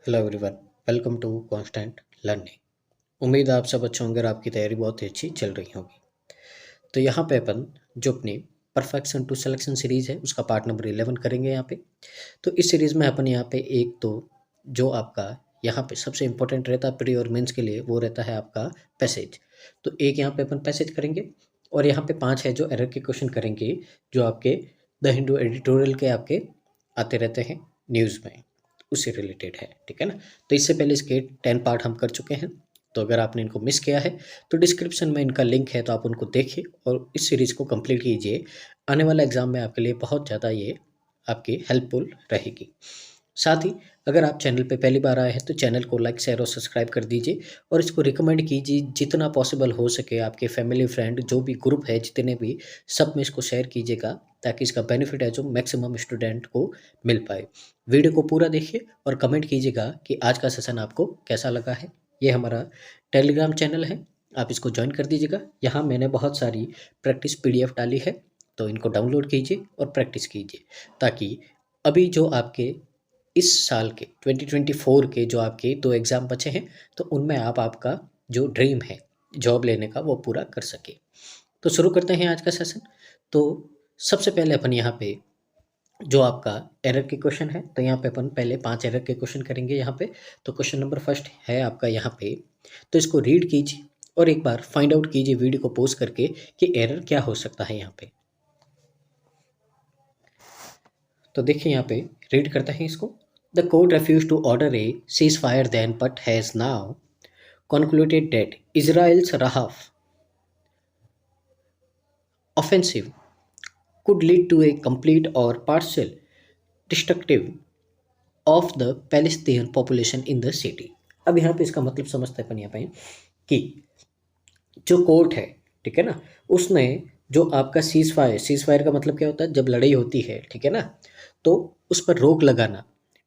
Hello everyone, welcome to constant learning. उम्मीद है आप सब अच्छे होंगे और आपकी तैयारी बहुत ही अच्छी चल रही होगी। तो यहाँ पे अपन जो अपनी परफेक्शन टू सिलेक्शन सीरीज है उसका पार्ट नंबर 11 करेंगे यहाँ पे। तो इस सीरीज में अपन यहाँ पे एक तो जो आपका यहाँ पे सबसे इंपॉर्टेंट रहता है प्री और मेंस के लिए वो रहता है आपका पैसेज। तो एक यहाँ पे अपन पैसेज करेंगे और यहाँ पे 5 है जो एरर के क्वेश्चन करेंगे जो आपके द हिंदू एडिटोरियल के आपके आते रहते हैं न्यूज़ में, उससे रिलेटेड है। ठीक है ना। तो इससे पहले इसके 10 पार्ट हम कर चुके हैं। तो अगर आपने इनको मिस किया है तो डिस्क्रिप्शन में इनका लिंक है, तो आप उनको देखिए और इस सीरीज़ को कंप्लीट कीजिए। आने वाला एग्ज़ाम में आपके लिए बहुत ज़्यादा ये आपकी हेल्पफुल रहेगी। साथ ही अगर आप चैनल पे पहली बार आए हैं तो चैनल को लाइक शेयर और सब्सक्राइब कर दीजिए और इसको रिकमेंड कीजिए जितना पॉसिबल हो सके। आपके फैमिली फ्रेंड जो भी ग्रुप है जितने भी, सब में इसको शेयर कीजिएगा ताकि इसका बेनिफिट है जो मैक्सिमम स्टूडेंट को मिल पाए। वीडियो को पूरा देखिए और कमेंट कीजिएगा कि आज का सेशन आपको कैसा लगा है। ये हमारा टेलीग्राम चैनल है, आप इसको ज्वाइन कर दीजिएगा। यहाँ मैंने बहुत सारी प्रैक्टिस PDF डाली है, तो इनको डाउनलोड कीजिए और प्रैक्टिस कीजिए ताकि अभी जो आपके इस साल के 2024 के जो आपके 2 एग्ज़ाम बचे हैं तो उनमें आप आपका जो ड्रीम है जॉब लेने का वो पूरा कर सके। तो शुरू करते हैं आज का सेशन। तो सबसे पहले अपन यहाँ पे जो आपका एरर के क्वेश्चन है, तो यहाँ पे अपन पहले 5 एरर के क्वेश्चन करेंगे यहाँ पे। तो क्वेश्चन नंबर फर्स्ट है आपका यहाँ पे, तो इसको रीड कीजिए और एक बार फाइंड आउट कीजिए वीडियो को पॉज करके कि एरर क्या हो सकता है यहाँ पे। तो देखिए यहाँ पे रीड करते हैं इसको। The court refused to order a ceasefire then but has now concluded that Israel's Rafah offensive could lead to a complete or partial destructive of the Palestinian population in the city। अब यहाँ पे इसका मतलब समझते हैं अपन यहाँ पे कि जो कोर्ट है, ठीक है ना, उसने जो आपका सीज फायर का मतलब क्या होता है, जब लड़ाई होती है, ठीक है ना, तो उस पर रोक लगाना,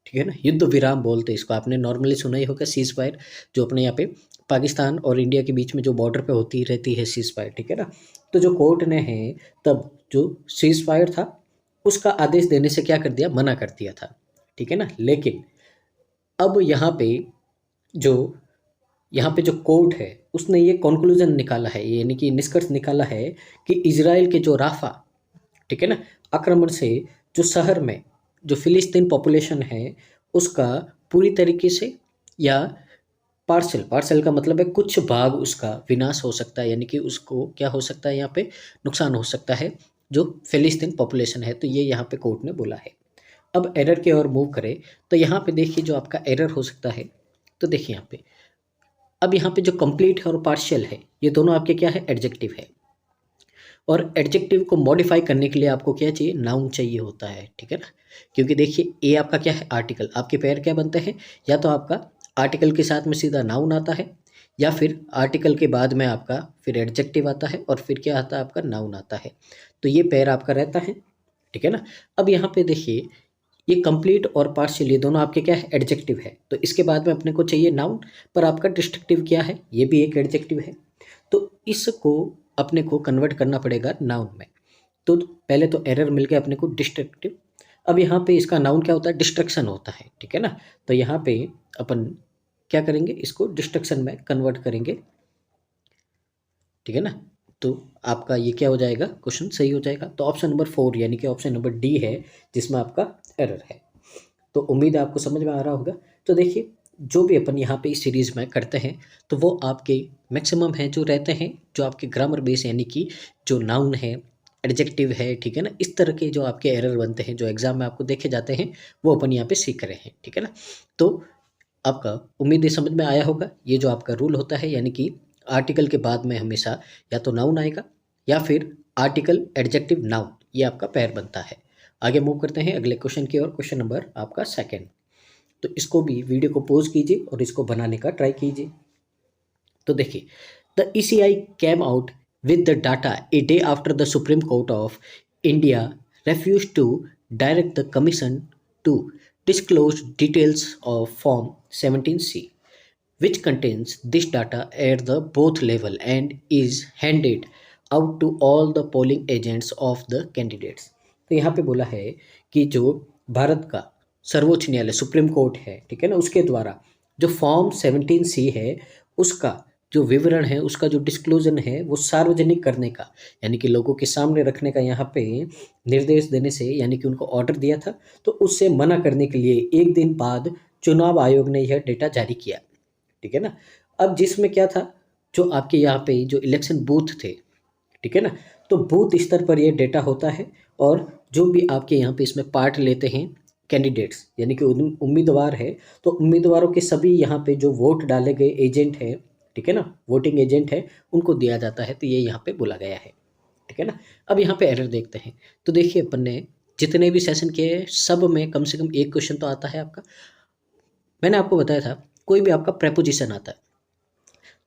ठीक है ना, युद्ध विराम बोलते हैं इसको। आपने नॉर्मली सुना ही होगा सीज फायर, जो अपने यहाँ पे पाकिस्तान और इंडिया के बीच में जो बॉर्डर पे होती रहती है सीज फायर, ठीक है ना। तो जो कोर्ट ने है तब जो सीज फायर था उसका आदेश देने से क्या कर दिया, मना कर दिया था, ठीक है ना। लेकिन अब जो यहाँ पे जो कोर्ट है उसने ये कंक्लूजन निकाला है, यानी कि निष्कर्ष निकाला है कि इजराइल के जो राफा, ठीक है ना, आक्रमण से जो शहर में जो फिलिस्तीन पॉपुलेशन है उसका पूरी तरीके से या पार्सल का मतलब है कुछ भाग उसका विनाश हो सकता है, यानी कि उसको क्या हो सकता है, यहाँ पे नुकसान हो सकता है जो फिलिस्तीन पॉपुलेशन है। तो ये यहाँ पे कोर्ट ने बोला है। अब एरर के और मूव करें तो यहाँ पे देखिए जो आपका एरर हो सकता है, तो देखिए यहाँ पे अब यहाँ पे जो कंप्लीट है और पार्शियल है ये दोनों आपके क्या है, एडजेक्टिव है। और एडजेक्टिव को मॉडिफाई करने के लिए आपको क्या चाहिए, नाउन चाहिए होता है, ठीक है ना। क्योंकि देखिए ए आपका क्या है, आर्टिकल। आपके पैर क्या बनते हैं, या तो आपका आर्टिकल के साथ में सीधा नाउन आता है या फिर आर्टिकल के बाद में आपका फिर एडजेक्टिव आता है और फिर क्या आता है, आपका नाउन आता है। तो ये पैर आपका रहता है, ठीक है ना। अब यहाँ पे देखिए ये कंप्लीट और पार्शियल ये दोनों आपके क्या है, एडजेक्टिव है। तो इसके बाद में अपने को चाहिए नाउन, पर आपका डिस्ट्रक्टिव क्या है, ये भी एक एडजेक्टिव है। तो इसको अपने को कन्वर्ट करना पड़ेगा नाउन में। तो पहले तो एरर मिल गया अपने को डिस्ट्रक्टिव। अब यहाँ पे इसका नाउन क्या होता है, डिस्ट्रक्शन होता है, ठीक है ना। तो यहाँ पे अपन क्या करेंगे, इसको डिस्ट्रक्शन में कन्वर्ट करेंगे, ठीक है ना। तो आपका ये क्या हो जाएगा, क्वेश्चन सही हो जाएगा। तो ऑप्शन नंबर 4 यानी कि ऑप्शन नंबर डी है जिसमें आपका एरर है। तो उम्मीद है आपको समझ में आ रहा होगा। तो देखिए जो भी अपन यहाँ पे इस सीरीज़ में करते हैं तो वो आपके मैक्सिमम हैं जो रहते हैं जो आपके ग्रामर बेस, यानी कि जो नाउन है, एडजेक्टिव है, ठीक है ना, इस तरह के जो आपके एरर बनते हैं जो एग्जाम में आपको देखे जाते हैं वो अपन यहाँ पे सीख रहे हैं, ठीक है ना। तो आपका उम्मीद है समझ में आया होगा। ये जो आपका रूल होता है, यानी कि आर्टिकल के बाद में हमेशा या तो नाउन आएगा या फिर आर्टिकल एडजेक्टिव नाउन, ये आपका पैर बनता है। आगे मूव करते हैं अगले क्वेश्चन की ओर। क्वेश्चन नंबर आपका सेकंड। तो इसको भी वीडियो को पॉज कीजिए और इसको बनाने का ट्राई कीजिए। तो देखिए the ECI came out with the data a day after the supreme court of India refused to direct the commission to disclose details of Form 17C, which contains this data at the both level and is handed out to all the polling agents of the candidates। तो यहाँ पे बोला है कि जो भारत का सर्वोच्च न्यायालय सुप्रीम कोर्ट है, ठीक है ना, उसके द्वारा जो फॉर्म 17C है उसका जो विवरण है, उसका जो डिस्क्लोजन है वो सार्वजनिक करने का, यानी कि लोगों के सामने रखने का यहाँ पे निर्देश देने से, यानी कि उनको ऑर्डर दिया था, तो उससे मना करने के लिए एक दिन बाद चुनाव आयोग ने यह डेटा जारी किया, ठीक है ना। अब जिसमें क्या था, जो आपके यहाँ पे जो इलेक्शन बूथ थे, ठीक है ना, तो बूथ स्तर पर ये डेटा होता है, और जो भी आपके यहाँ पे इसमें पार्ट लेते हैं कैंडिडेट्स, यानी कि उम्मीदवार है, तो उम्मीदवारों के सभी यहाँ पे जो वोट डाले गए एजेंट है, ठीक है ना, वोटिंग एजेंट है, उनको दिया जाता है, तो ये यहाँ पे बोला गया है, ठीक है ना। अब यहाँ पे एरर देखते हैं, तो देखिए अपन ने जितने भी सेशन किए हैं, सब में कम से कम एक क्वेश्चन तो आता है आपका। मैंने आपको बताया था कोई भी आपका प्रेपोजिशन आता है,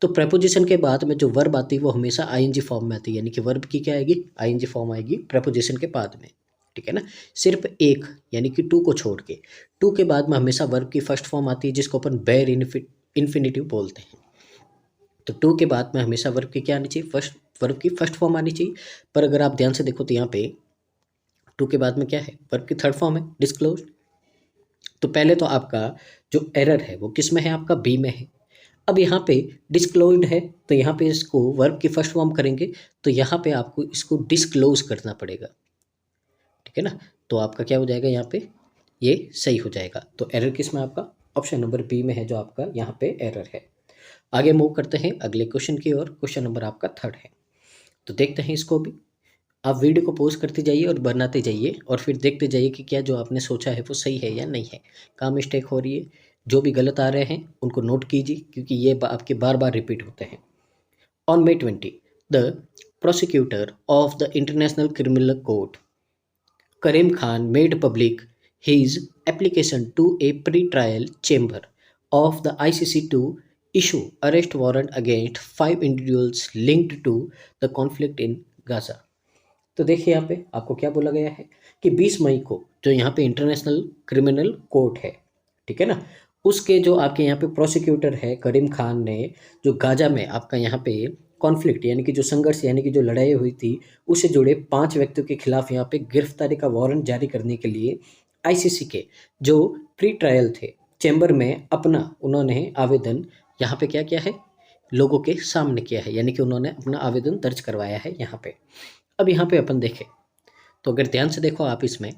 तो प्रेपोजिशन के बाद में जो वर्ब आती है वो हमेशा आईएनजी फॉर्म में आती है, यानी कि वर्ब की क्या आएगी, आईएनजी फॉर्म आएगी प्रेपोजिशन के बाद में, ठीक है ना। सिर्फ एक, यानी कि टू को छोड़ के, टू के बाद में हमेशा वर्ब की फर्स्ट फॉर्म आती है जिसको अपन बेयर इन्फिनिटिव बोलते हैं। तो टू के बाद में हमेशा वर्ब की क्या आनी चाहिए, वर्ब की फर्स्ट फॉर्म आनी चाहिए। पर अगर आप ध्यान से देखो तो यहाँ पे टू के बाद में क्या है, वर्ब की थर्ड फॉर्म है डिस्क्लोज। तो पहले तो आपका जो एरर है वो किस में है, आपका बी में है। अब यहाँ पे डिस्क्लोज्ड है, तो यहाँ पे इसको वर्ब की फर्स्ट फॉर्म करेंगे, तो यहाँ पे आपको इसको डिस्क्लोज करना पड़ेगा, ठीक है ना। तो आपका क्या हो जाएगा, यहाँ पे ये सही हो जाएगा। तो एरर किस में आपका, ऑप्शन नंबर बी में है जो आपका यहाँ पे एरर है। आगे मूव करते हैं अगले क्वेश्चन की ओर। क्वेश्चन नंबर आपका थर्ड है, तो देखते हैं इसको भी। आप वीडियो को पॉज करते जाइए और बनाते जाइए, और फिर देखते जाइए कि क्या जो आपने सोचा है वो सही है या नहीं है, कहाँ मिस्टेक हो रही है। जो भी गलत आ रहे हैं उनको नोट कीजिए, क्योंकि ये आपके बार बार रिपीट होते हैं। On May 20, the prosecutor of the international criminal court Karim Khan made public his application to a pre-trial chamber of the ICC to issue arrest warrant against 5 individuals linked to the conflict in Gaza. तो देखिए यहाँ पे आपको क्या बोला गया है कि 20 मई को जो यहाँ पे इंटरनेशनल क्रिमिनल कोर्ट है, ठीक है ना, उसके जो आपके यहाँ पे प्रोसिक्यूटर है करीम खान ने, जो गाजा में आपका यहाँ पे कॉन्फ्लिक्ट यानी कि जो संघर्ष यानी कि जो लड़ाई हुई थी उससे जुड़े 5 व्यक्तियों के खिलाफ यहाँ पे गिरफ्तारी का वारंट जारी करने के लिए आईसीसी के जो प्री ट्रायल थे चैम्बर में अपना उन्होंने आवेदन यहाँ पे क्या किया है, लोगों के सामने किया है, यानी कि उन्होंने अपना आवेदन दर्ज करवाया है यहाँ पे। अब यहाँ पे अपन देखें तो अगर ध्यान से देखो आप इसमें,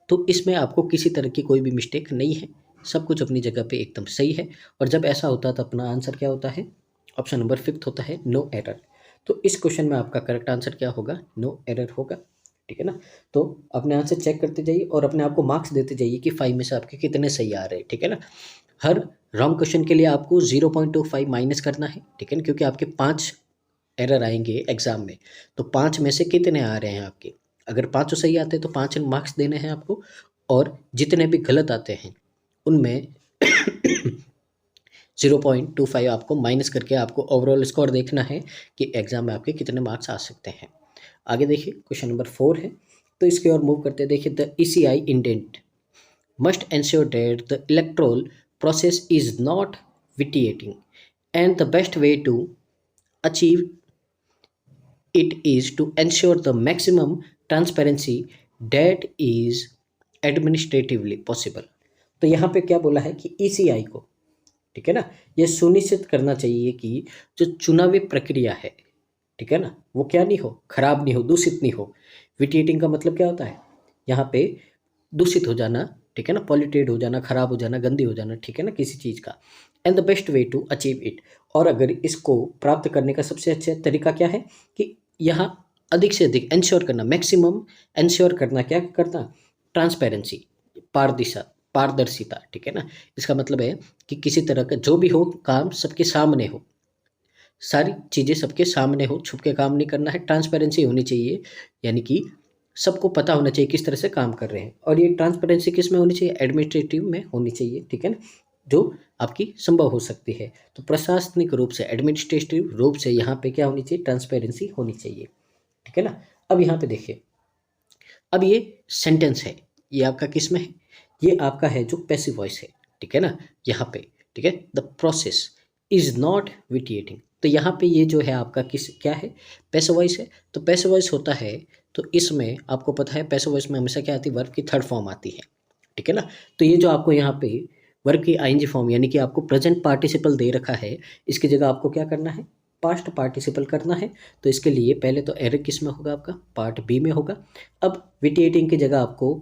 तो इसमें आपको किसी तरह की कोई भी मिस्टेक नहीं है, सब कुछ अपनी जगह पे एकदम सही है। और जब ऐसा होता है तो अपना आंसर क्या होता है, ऑप्शन नंबर 5 होता है, नो एरर। तो इस क्वेश्चन में आपका करेक्ट आंसर क्या होगा, नो एरर होगा, ठीक है ना। तो अपने आंसर चेक करते जाइए और अपने आप को मार्क्स देते जाइए कि 5 में से आपके कितने सही आ रहे हैं, ठीक है ना। हर रॉन्ग क्वेश्चन के लिए आपको 0.25 माइनस करना है, ठीक है ना, क्योंकि आपके 5 एरर आएंगे एग्जाम में, तो 5 में से कितने आ रहे हैं आपके, अगर 5 सही आते हैं तो 5 मार्क्स देने हैं आपको, और जितने भी गलत आते हैं उनमें 0.25 आपको माइनस करके आपको ओवरऑल स्कोर देखना है कि एग्जाम में आपके कितने मार्क्स आ सकते हैं। आगे देखिए क्वेश्चन नंबर 4 है, तो इसके और मूव करते हैं। देखिए the ECI indent must ensure that the electoral process is not vitiating, and the best way to achieve it is to ensure the maximum transparency that is administratively possible। तो यहाँ पे क्या बोला है कि ECI को, ठीक है ना, ये सुनिश्चित करना चाहिए कि जो चुनावी प्रक्रिया है, ठीक है ना, वो क्या नहीं हो, खराब नहीं हो, दूषित नहीं हो। विटिएटिंग का मतलब क्या होता है, यहाँ पे दूषित हो जाना, ठीक है ना, पॉल्यूटेड हो जाना, खराब हो जाना, गंदी हो जाना, ठीक है ना, किसी चीज़ का। And the best way to achieve it, और अगर इसको प्राप्त करने का सबसे अच्छा तरीका क्या है कि यहाँ अधिक से अधिक इंश्योर करना, मैक्सिमम इंश्योर करना, क्या करना, ट्रांसपेरेंसी, पारदर्शिता, ठीक है ना। इसका मतलब है कि किसी तरह का जो भी हो काम सबके सामने हो, सारी चीज़ें सबके सामने हो, छुप के काम नहीं करना है, ट्रांसपेरेंसी होनी चाहिए, यानी कि सबको पता होना चाहिए किस तरह से काम कर रहे हैं। और ये ट्रांसपेरेंसी किस में होनी चाहिए, एडमिनिस्ट्रेटिव में होनी चाहिए, ठीक है ना, जो आपकी संभव हो सकती है। तो प्रशासनिक रूप से, एडमिनिस्ट्रेटिव रूप से यहाँ पे क्या होनी चाहिए, ट्रांसपेरेंसी होनी चाहिए, ठीक है ना। अब यहाँ पे देखिए, अब ये सेंटेंस है, ये आपका किस में है, ये आपका है जो पैसिव वॉइस है, ठीक है ना, यहाँ पे, ठीक है। द प्रोसेस इज नॉट विटिएटिंग, तो यहाँ पे ये जो है आपका किस क्या है, पैसिव वॉइस है। तो पैसिव वॉइस होता है, तो इसमें आपको पता है पैसिव वॉइस में हमेशा क्या आती है, वर्ब की थर्ड फॉर्म आती है, ठीक है ना। तो ये जो आपको यहाँ पे वर्ब की आईएनजी फॉर्म यानी कि आपको प्रेजेंट पार्टिसिपल दे रखा है, इसकी जगह आपको क्या करना है, पास्ट पार्टिसिपल करना है। तो इसके लिए पहले तो एरर किस में होगा, आपका पार्ट बी में होगा। अब विटिएटिंग की जगह आपको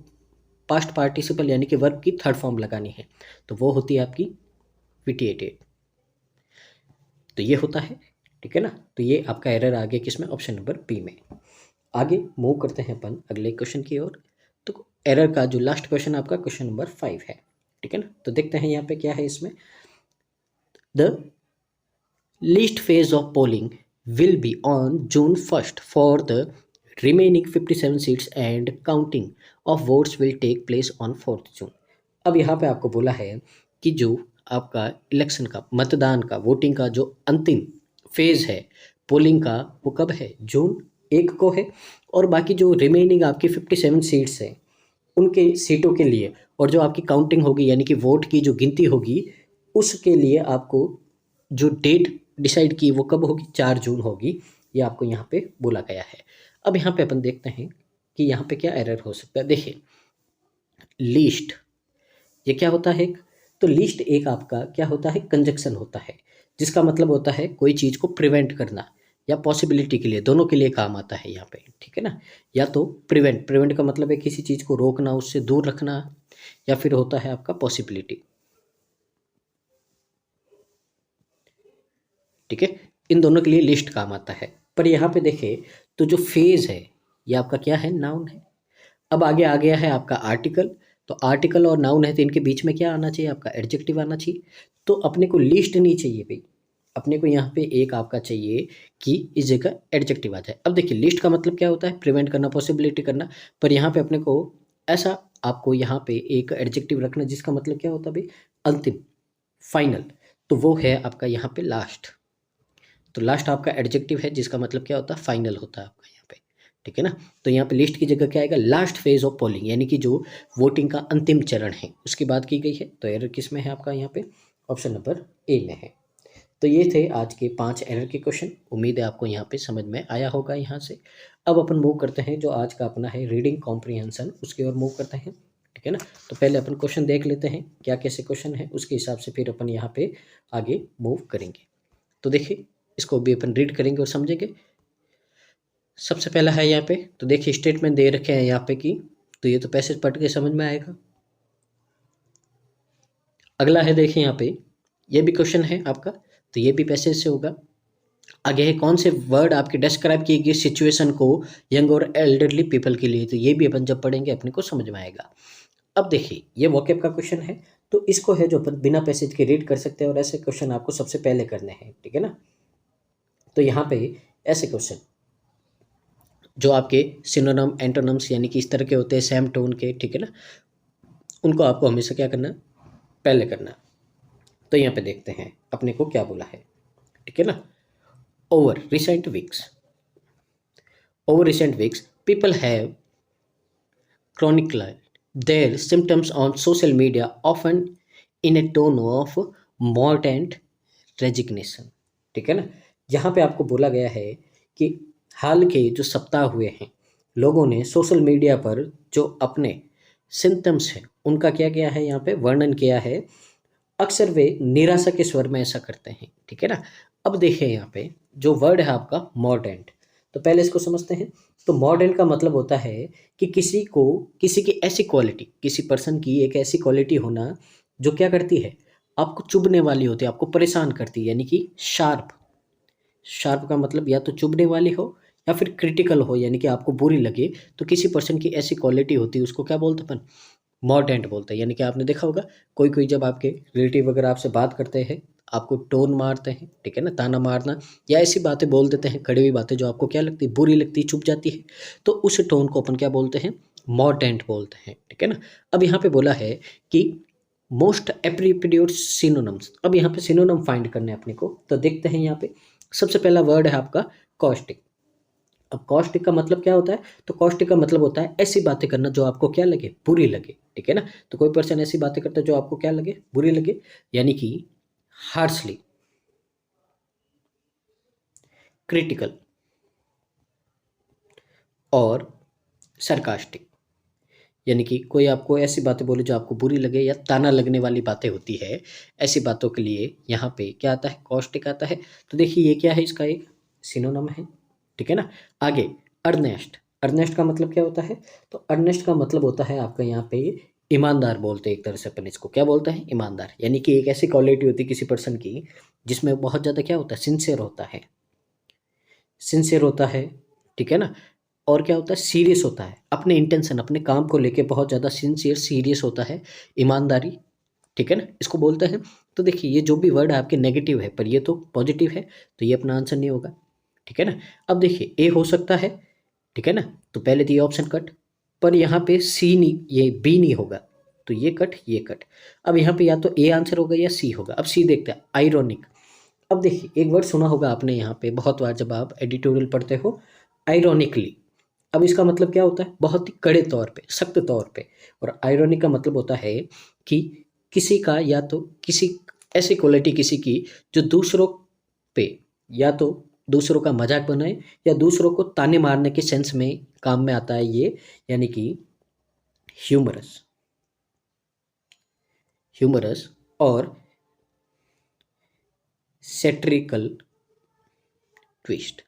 पास्ट पार्टिसिपल यानी कि वर्ब की थर्ड फॉर्म लगानी है, तो वो होती है आपकी विटिएटेड। तो ये होता है, ठीक है ना। तो ये आपका एरर आ गया किसमें, ऑप्शन नंबर बी में। आगे मूव करते हैं अपन अगले क्वेश्चन की ओर। तो एरर का जो लास्ट क्वेश्चन आपका क्वेश्चन नंबर 5 है, ठीक है ना। तो देखते हैं यहाँ पे क्या है इसमें, the least phase of polling will be on June 1 for the remaining 57 seats and counting of votes will take place on 4 June. अब यहाँ पे आपको बोला है कि जो आपका इलेक्शन का, मतदान का, वोटिंग का जो अंतिम फेज है पोलिंग का, वो कब है, जून 1 को है। और बाकी जो रिमेनिंग आपकी 57 सीट्स हैं उनके सीटों के लिए, और जो आपकी काउंटिंग होगी यानी कि वोट की जो गिनती होगी, उसके लिए आपको जो डेट डिसाइड की वो कब होगी, 4 जून होगी। ये आपको यहाँ पे बोला गया है। अब यहाँ पे अपन देखते हैं कि यहाँ पे क्या एरर हो सकता है। देखिए लीस्ट, ये क्या होता है, तो लीस्ट एक आपका क्या होता है, कंजक्शन होता है, जिसका मतलब होता है कोई चीज़ को प्रिवेंट करना या पॉसिबिलिटी के लिए, दोनों के लिए काम आता है यहाँ पे, ठीक है ना। या तो प्रिवेंट, प्रिवेंट का मतलब है किसी चीज़ को रोकना, उससे दूर रखना, या फिर होता है आपका पॉसिबिलिटी, ठीक है। इन दोनों के लिए लिस्ट काम आता है। पर यहाँ पे देखें तो जो फेज है ये आपका क्या है, नाउन है। अब आगे आ गया है आपका आर्टिकल, तो आर्टिकल और नाउन है तो इनके बीच में क्या आना चाहिए, आपका एडजेक्टिव आना चाहिए। तो अपने को लिस्ट नहीं चाहिए भाई, अपने को यहाँ पे एक आपका चाहिए कि इस जगह एडजेक्टिव आ जाए। अब देखिए लिस्ट का मतलब क्या होता है, प्रिवेंट करना, पॉसिबिलिटी करना। पर यहाँ पे अपने को ऐसा आपको यहाँ पे एक एडजेक्टिव रखना जिसका मतलब क्या होता है भाई, अंतिम, फाइनल। तो वो है आपका यहाँ पे लास्ट। तो लास्ट आपका एडजेक्टिव है जिसका मतलब क्या होता है, फाइनल होता है आपका यहाँ पे, ठीक है ना। तो यहाँ पे लिस्ट की जगह क्या आएगा, लास्ट फेज ऑफ पोलिंग यानी कि जो वोटिंग का अंतिम चरण है उसकी बात की गई है। तो एरर किस में है आपका यहाँ पे, ऑप्शन नंबर ए में है। तो ये थे आज के 5 एरर के क्वेश्चन। उम्मीद है आपको यहाँ पे समझ में आया होगा यहाँ से। अब अपन मूव करते हैं जो आज का अपना है रीडिंग कॉम्प्रिहेंशन, उसकी ओर मूव करते हैं, ठीक है ना। तो पहले अपन क्वेश्चन देख लेते हैं क्या कैसे क्वेश्चन है, उसके हिसाब से फिर अपन यहाँ पे आगे मूव करेंगे। तो देखिए इसको भी अपन रीड करेंगे और समझेंगे। सबसे पहला है यहाँ पे, तो देखिए स्टेटमेंट दे रखे हैं यहाँ पे कि, तो ये तो पैसेज पढ़ के समझ में आएगा। अगला है देखिए यहाँ पे, ये भी क्वेश्चन है आपका, तो ये भी पैसेज से होगा। आगे है कौन से वर्ड आपके डिस्क्राइब किए गए सिचुएशन को यंग और एल्डरली पीपल के लिए, तो ये भी अपन जब पढ़ेंगे अपने को समझ में आएगा। अब देखिए ये वोकैब का क्वेश्चन है, तो इसको है जो अपन बिना पैसेज के रीड कर सकते हैं, और ऐसे क्वेश्चन आपको सबसे पहले करने हैं, ठीक है ना। तो यहाँ पे ऐसे क्वेश्चन जो आपके सिनोनिम एंटोनिम्स यानी कि इस तरह के होते हैं सेम टोन के, ठीक है ना, उनको आपको हमेशा क्या करना, पहले करना। तो यहाँ पे देखते हैं अपने को क्या बोला है, ठीक है ना। Over recent weeks, over recent weeks people have chronicled their symptoms on social media, often in a tone of mordant resignation, ठीक है ना। यहाँ पे आपको बोला गया है कि हाल के जो सप्ताह हुए हैं लोगों ने सोशल मीडिया पर जो अपने सिम्टम्स हैं उनका क्या किया है, यहाँ पे वर्णन किया है। अक्सर वे निराशा के स्वर में ऐसा करते हैं, ठीक है ना। अब देखिए यहाँ पे जो वर्ड है आपका मॉर्डेंट, तो पहले इसको समझते हैं। तो मॉर्डेंट का मतलब होता है कि किसी को, किसी की ऐसी क्वालिटी, किसी पर्सन की एक ऐसी क्वालिटी होना जो क्या करती है, आपको चुभने वाली होती है, आपको परेशान करती है, यानी कि शार्प। शार्प का मतलब या तो चुभने वाली हो या फिर क्रिटिकल हो, यानी कि आपको बुरी लगे। तो किसी पर्सन की ऐसी क्वालिटी होती है उसको क्या बोलते हैं अपन, मॉर्डेंट बोलते हैं। यानी कि आपने देखा होगा कोई कोई जब आपके रिलेटिव वगैरह आपसे बात करते हैं, आपको टोन मारते हैं, ठीक है ना, ताना मारना या ऐसी बातें बोल देते हैं, कड़ी हुई बातें जो आपको क्या लगती है, बुरी लगती है, चुप जाती है, तो उस टोन को अपन क्या बोलते हैं, मॉर्डेंट बोलते हैं, ठीक है ना। अब यहाँ पे बोला है कि मोस्ट एप्रोप्रिएट सिनोनिम्स, अब यहाँ पे सिनोनिम फाइंड करने अपने को, तो देखते हैं यहाँ पे सबसे पहला वर्ड है आपका कॉस्टिक। अब कॉस्टिक का मतलब क्या होता है, तो कॉस्टिक का मतलब होता है ऐसी बातें करना जो आपको क्या लगे, बुरी लगे, ठीक है ना। तो कोई पर्सन ऐसी बातें करता है जो आपको क्या लगे, बुरी लगे, यानी कि हार्शली, क्रिटिकल और सरकास्टिक, यानी कि कोई आपको ऐसी बातें बोले जो आपको बुरी लगे या ताना लगने वाली बातें होती है, ऐसी बातों के लिए यहाँ पे क्या आता है, कॉस्टिक आता है। तो देखिए ये क्या है, इसका एक सिनोनिम है, ठीक है ना। आगे अर्नेस्ट, अर्नेस्ट का मतलब क्या होता है, तो अर्नेस्ट का मतलब होता है आपका यहाँ पे ईमानदार बोलते हैं, एक तरह से अपन इसको क्या बोलते हैं, ईमानदार। यानी कि एक ऐसी क्वालिटी होती है किसी पर्सन की जिसमें बहुत ज़्यादा क्या होता है, सिंसियर होता है, सिंसियर होता है, ठीक है ना। और क्या होता है, सीरियस होता है, अपने इंटेंशन अपने काम को लेके बहुत ज़्यादा सिंसियर सीरियस होता है, ईमानदारी, ठीक है ना, इसको बोलते हैं। तो देखिए ये जो भी वर्ड है आपके नेगेटिव है, पर ये तो पॉजिटिव है, तो ये अपना आंसर नहीं होगा, ठीक है ना। अब देखिए ए हो सकता है, ठीक है ना, तो पहले तो ये ऑप्शन कट, पर यहाँ पे सी नहीं, ये बी नहीं होगा, तो ये कट ये कट। अब यहाँ पे या तो ए आंसर होगा या सी होगा। अब सी देखते हैं, आयरोनिक। अब देखिए एक वर्ड सुना होगा आपने यहाँ पे बहुत बार जब आप एडिटोरियल पढ़ते हो, आयरोनिकली। अब इसका मतलब क्या होता है, बहुत ही कड़े तौर पे, सख्त तौर पे। और आयरोनिक का मतलब होता है कि किसी का या तो किसी ऐसी क्वालिटी किसी की जो दूसरों पे या तो दूसरों का मजाक बनाए या दूसरों को ताने मारने के सेंस में काम में आता है ये, यानी कि ह्यूमरस, ह्यूमरस और सेट्रिकल ट्विस्ट,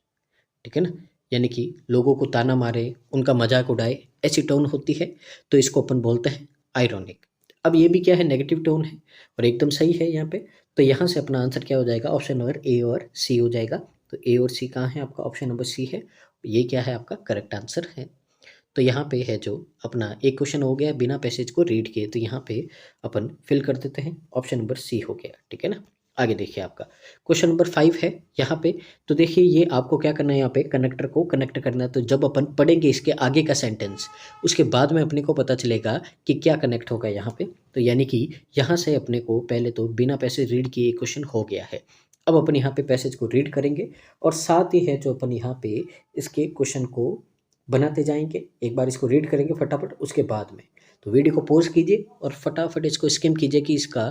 ठीक है ना। यानी कि लोगों को ताना मारे, उनका मजाक उड़ाए, ऐसी टोन होती है, तो इसको अपन बोलते हैं आयरॉनिक। अब ये भी क्या है, नेगेटिव टोन है और एकदम सही है यहाँ पे। तो यहाँ से अपना आंसर क्या हो जाएगा, ऑप्शन नंबर ए और सी हो जाएगा। तो ए और सी कहाँ है, आपका ऑप्शन नंबर सी है, ये क्या है, आपका करेक्ट आंसर है। तो यहाँ पे है जो अपना एक क्वेश्चन हो गया बिना पैसेज को रीड किए, तो यहाँ पे अपन फिल कर देते हैं, ऑप्शन नंबर सी हो गया, ठीक है ना। आगे देखिए आपका क्वेश्चन नंबर 5 है यहाँ पे। तो देखिए ये आपको क्या करना है, यहाँ पे कनेक्टर को कनेक्ट करना है। तो जब अपन पढ़ेंगे इसके आगे का सेंटेंस, उसके बाद में अपने को पता चलेगा कि क्या कनेक्ट होगा यहाँ पे। तो यानी कि यहाँ से अपने को पहले तो बिना पैसेज रीड किए क्वेश्चन हो गया है। अब अपन यहाँ पे पैसेज को रीड करेंगे और साथ ही है जो अपन यहाँ पे इसके क्वेश्चन को बनाते जाएंगे। एक बार इसको रीड करेंगे फटाफट, उसके बाद में तो वीडियो को पॉज कीजिए और फटाफट इसको स्किम कीजिए कि इसका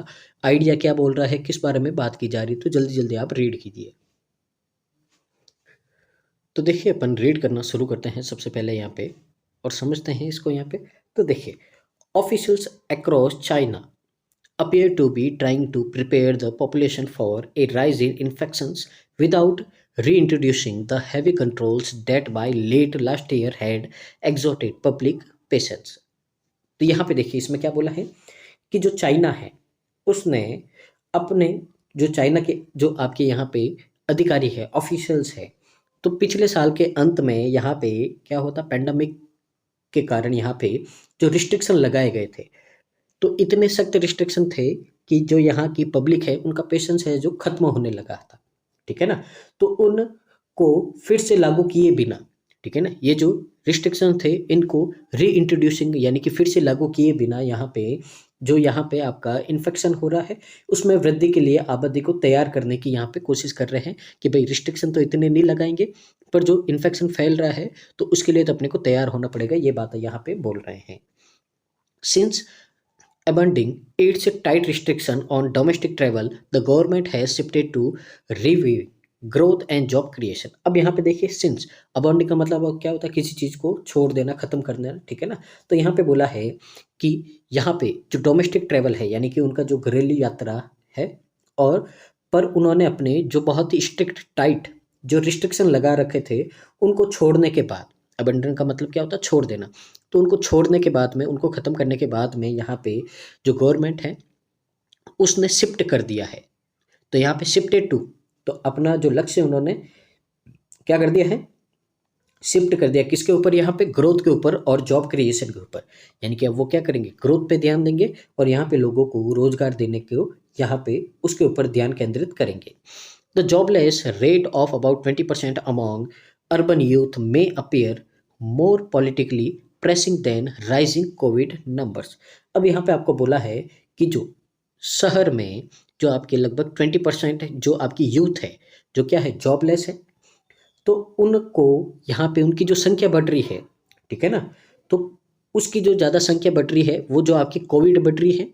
आइडिया क्या बोल रहा है, किस बारे में बात की जा रही है। तो जल्दी जल्दी आप रीड कीजिए। तो देखिए अपन रीड करना शुरू करते हैं सबसे पहले यहाँ पे और समझते हैं इसको यहाँ पे। तो देखिए, officials across China appear to be trying to prepare the population for a rise in infections without reintroducing the heavy controls that by late last year had exhausted public patience। तो यहाँ पे देखिए इसमें क्या बोला है कि जो चाइना है उसने अपने, जो चाइना के जो आपके यहाँ पे अधिकारी है, ऑफिशियल्स है, तो पिछले साल के अंत में यहाँ पे क्या होता, पेंडेमिक के कारण यहाँ पे जो रिस्ट्रिक्शन लगाए गए थे, तो इतने सख्त रिस्ट्रिक्शन थे कि जो यहाँ की पब्लिक है उनका पेशेंस है जो खत्म होने लगा था, ठीक है ना। तो उनको फिर से लागू किए बिना, ठीक है ना, ये जो रिस्ट्रिक्शन थे इनको री इंट्रोड्यूसिंग यानी कि फिर से लागू किए बिना यहाँ पे जो यहाँ पे आपका इन्फेक्शन हो रहा है उसमें वृद्धि के लिए आबादी को तैयार करने की यहाँ पे कोशिश कर रहे हैं कि भाई रिस्ट्रिक्शन तो इतने नहीं लगाएंगे, पर जो इन्फेक्शन फैल रहा है तो उसके लिए तो अपने को तैयार होना पड़ेगा, ये बात यहाँ पे बोल रहे हैं। Since abandoning its tight restriction on domestic travel, the government has shifted to review growth and job creation। अब यहाँ पे देखिए सिंस, अबॉन्डिंग का मतलब अब क्या होता है, किसी चीज़ को छोड़ देना, खत्म कर देना, ठीक है ना। तो यहाँ पे बोला है कि यहाँ पे जो डोमेस्टिक ट्रेवल है यानी कि उनका जो घरेलू यात्रा है, और पर उन्होंने अपने जो बहुत ही स्ट्रिक्ट टाइट जो रिस्ट्रिक्शन लगा रखे थे उनको छोड़ने के बाद, अबंडन का मतलब क्या होता है, छोड़ देना। तो उनको छोड़ने के बाद में, उनको ख़त्म करने के बाद में यहाँ पे जो गवर्नमेंट है उसने शिफ्ट कर दिया है। तो यहाँ पे शिफ्टेड टू, तो अपना जो लक्ष्य उन्होंने क्या कर दिया है, शिफ्ट कर दिया किसके ऊपर, यहाँ पे ग्रोथ के ऊपर और जॉब क्रिएशन के ऊपर। यानी कि अब वो क्या करेंगे, ग्रोथ पे ध्यान देंगे और यहाँ पे लोगों को रोजगार देने को यहाँ पे उसके ऊपर ध्यान केंद्रित करेंगे। The jobless rate of about 20% among urban youth में appear more politically pressing than rising covid numbers. अब यहाँ पे आपको बोला है कि जो शहर में जो आपके लगभग 20% जो आपकी यूथ है जो क्या है, जॉबलेस है, तो उनको यहाँ पे उनकी जो संख्या बढ़ रही है, ठीक है ना, तो उसकी जो ज़्यादा संख्या बढ़ रही है वो जो आपकी कोविड बढ़ रही है,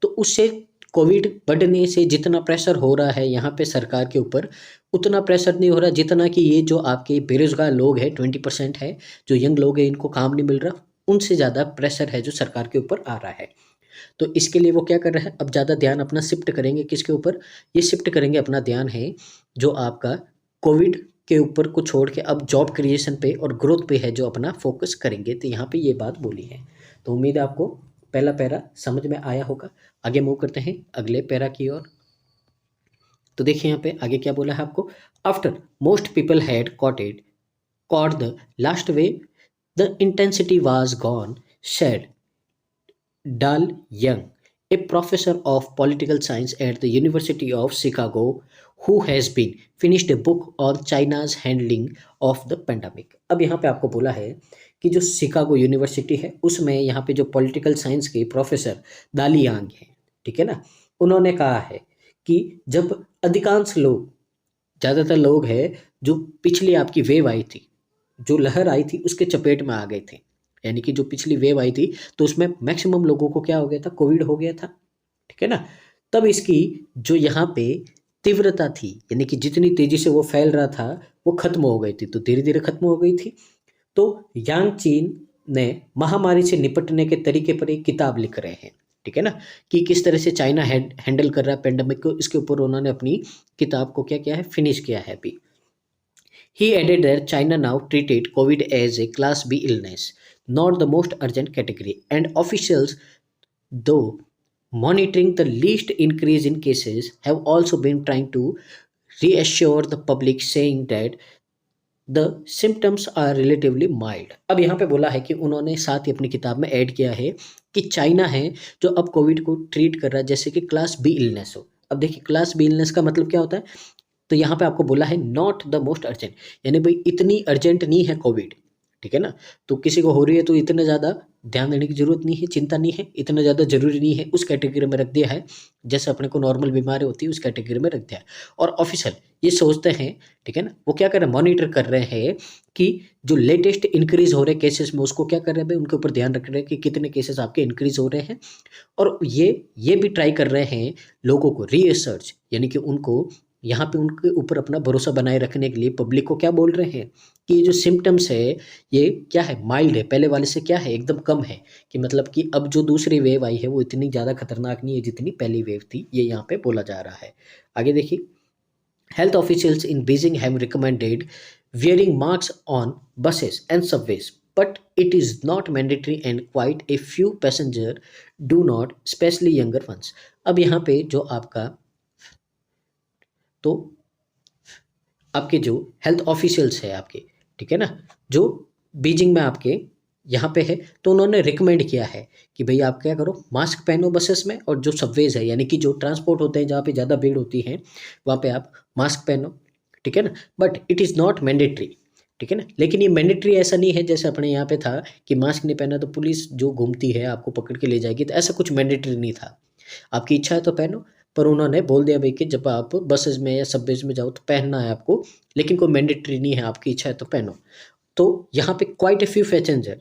तो उससे कोविड बढ़ने से जितना प्रेशर हो रहा है यहाँ पे सरकार के ऊपर, उतना प्रेशर नहीं हो रहा जितना कि ये जो आपके बेरोजगार लोग हैं 20% है, जो यंग लोग हैं इनको काम नहीं मिल रहा, उनसे ज़्यादा प्रेशर है जो सरकार के ऊपर आ रहा है। तो इसके लिए वो क्या कर रहा है, अब ज़्यादा ध्यान अपना शिफ्ट करेंगे किसके ऊपर, ये शिफ्ट करेंगे अपना ध्यान है जो आपका कोविड के ऊपर को छोड़ के अब जॉब क्रिएशन पे और ग्रोथ पे है जो अपना फोकस करेंगे। तो यहाँ पे ये बात बोली है। तो उम्मीद है आपको पहला पैरा समझ में आया होगा। आगे मूव करते हैं अगले पैरा की ओर। तो देखिए यहाँ पे आगे क्या बोला है आपको, after most people had caught the last wave, the intensity was gone, said Dal Young, a professor of political science at the University of Chicago, who has been finished a book on China's handling of the pandemic। अब यहाँ पे आपको बोला है कि जो Chicago university है उसमें यहाँ पे जो पॉलिटिकल साइंस के प्रोफेसर दाली यांग हैं, ठीक है ना, उन्होंने कहा है कि जब अधिकांश लोग, ज़्यादातर लोग हैं जो पिछली आपकी वेव आई थी, जो लहर आई थी उसके चपेट में आ गए थे, यानी कि जो पिछली वेव आई थी तो उसमें मैक्सिमम लोगों को क्या हो गया था, कोविड हो गया था, ठीक है ना। तब इसकी जो यहाँ पे तीव्रता थी, यानी कि जितनी तेजी से वो फैल रहा था वो खत्म हो गई थी, तो धीरे धीरे खत्म हो गई थी। तो यांग चीन ने महामारी से निपटने के तरीके पर एक किताब लिख रहे हैं, ठीक है ना, कि किस तरह से चाइना हैंडल कर रहा है पेंडेमिक को, इसके ऊपर उन्होंने अपनी किताब को क्या किया है, फिनिश किया है अभी। He added that China now treated COVID as a Class B illness, not the most urgent category, and officials, though monitoring the least increase in cases, have also been trying to reassure the public, saying that the symptoms are relatively mild. अब यहाँ पे बोला है कि उन्होंने साथ ही अपनी किताब में ऐड किया है कि चाइना है जो अब कोविड को ट्रीट कर रहा है जैसे कि क्लास बी इलनेस हो। अब देखिए क्लास बी इलनेस का मतलब क्या होता है, तो यहाँ पे आपको बोला है नॉट द मोस्ट अर्जेंट, यानी भाई इतनी अर्जेंट नहीं है कोविड, ठीक है ना। तो किसी को हो रही है तो इतना ज़्यादा ध्यान देने की जरूरत नहीं है, चिंता नहीं है, इतना ज़्यादा जरूरी नहीं है, उस कैटेगरी में रख दिया है जैसे अपने को नॉर्मल बीमारी होती है उस कैटेगरी में रख दिया है। और ऑफिशियल ये सोचते हैं, ठीक है ना, वो क्या कर रहे हैं, मॉनिटर कर रहे हैं कि जो लेटेस्ट इंक्रीज हो रहे केसेस में उसको क्या कर रहे हैं भाई, उनके ऊपर ध्यान रख रहे हैं कि कितने केसेस आपके इंक्रीज हो रहे हैं। और ये भी ट्राई कर रहे हैं लोगों को रीसर्च, यानी कि उनको यहाँ पे उनके ऊपर अपना भरोसा बनाए रखने के लिए पब्लिक को क्या बोल रहे हैं कि ये जो सिम्टम्स है ये क्या है, माइल्ड है, पहले वाले से क्या है, एकदम कम है, कि मतलब कि अब जो दूसरी वेव आई है वो इतनी ज़्यादा खतरनाक नहीं है जितनी पहली वेव थी, ये यहाँ पे बोला जा रहा है। आगे देखिए, health officials in Beijing have recommended wearing marks on buses and subways, but it is not mandatory and quite a few passenger do not, especially younger ones। अब यहाँ पे जो आपका, तो आपके जो हेल्थ ऑफिशियल्स है आपके, ठीक है ना, जो बीजिंग में आपके यहाँ पे है, तो उन्होंने रिकमेंड किया है कि भाई आप क्या करो, मास्क पहनो बसेस में, और जो सबवेज है यानी कि जो ट्रांसपोर्ट होते हैं जहाँ पे ज़्यादा भीड़ होती है वहाँ पे आप मास्क पहनो, ठीक है ना, but it is not mandatory, ठीक है ना। लेकिन ये मैंडेटरी ऐसा नहीं है जैसे अपने यहाँ पे था कि मास्क नहीं पहना तो पुलिस जो घूमती है आपको पकड़ के ले जाएगी, तो ऐसा कुछ मैंडेटरी नहीं था, आपकी इच्छा है तो पहनो। पर उन्होंने बोल दिया भाई कि जब आप बसेस में या सबवेज में जाओ तो पहनना है आपको, लेकिन कोई मैंडेटरी नहीं है, आपकी इच्छा है तो पहनो। तो यहाँ पे quite a few passenger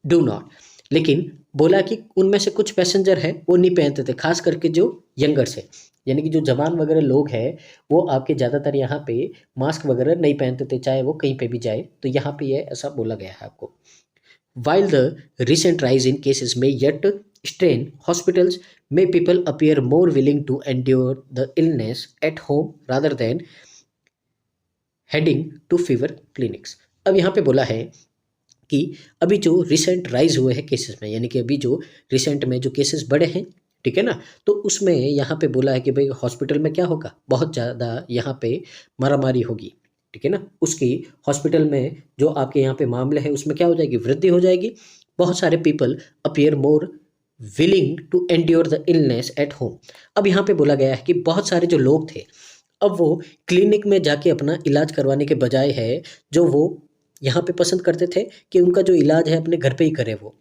do not, लेकिन बोला कि उनमें से कुछ पैसेंजर है वो नहीं पहनते थे, खास करके जो यंगर्स है, यानी कि जो जवान वगैरह लोग हैं वो आपके ज़्यादातर यहाँ पे मास्क वगैरह नहीं पहनते थे, चाहे वो कहीं पे भी जाए। तो यहाँ पे ये ऐसा बोला गया है आपको। While the recent rise in cases may yet strain hospitals, may people appear more willing to endure the illness at home rather than heading to fever clinics। अब यहाँ पे बोला है कि अभी जो रिसेंट राइज हुए हैं केसेस में, यानी कि अभी जो रिसेंट में जो केसेस बढ़े हैं, ठीक है ना, तो उसमें यहाँ पे बोला है कि भाई हॉस्पिटल में क्या होगा, बहुत ज़्यादा यहाँ पे मारामारी होगी, ठीक है ना, उसकी हॉस्पिटल में जो आपके यहाँ पे मामले हैं उसमें क्या हो जाएगी, वृद्धि हो जाएगी। बहुत सारे people appear more willing to endure the illness at home. अब यहाँ पे बोला गया है कि बहुत सारे जो लोग थे अब वो क्लिनिक में जाके अपना इलाज करवाने के बजाय है जो वो यहाँ पे पसंद करते थे कि उनका जो इलाज है अपने घर पे ही करे, वो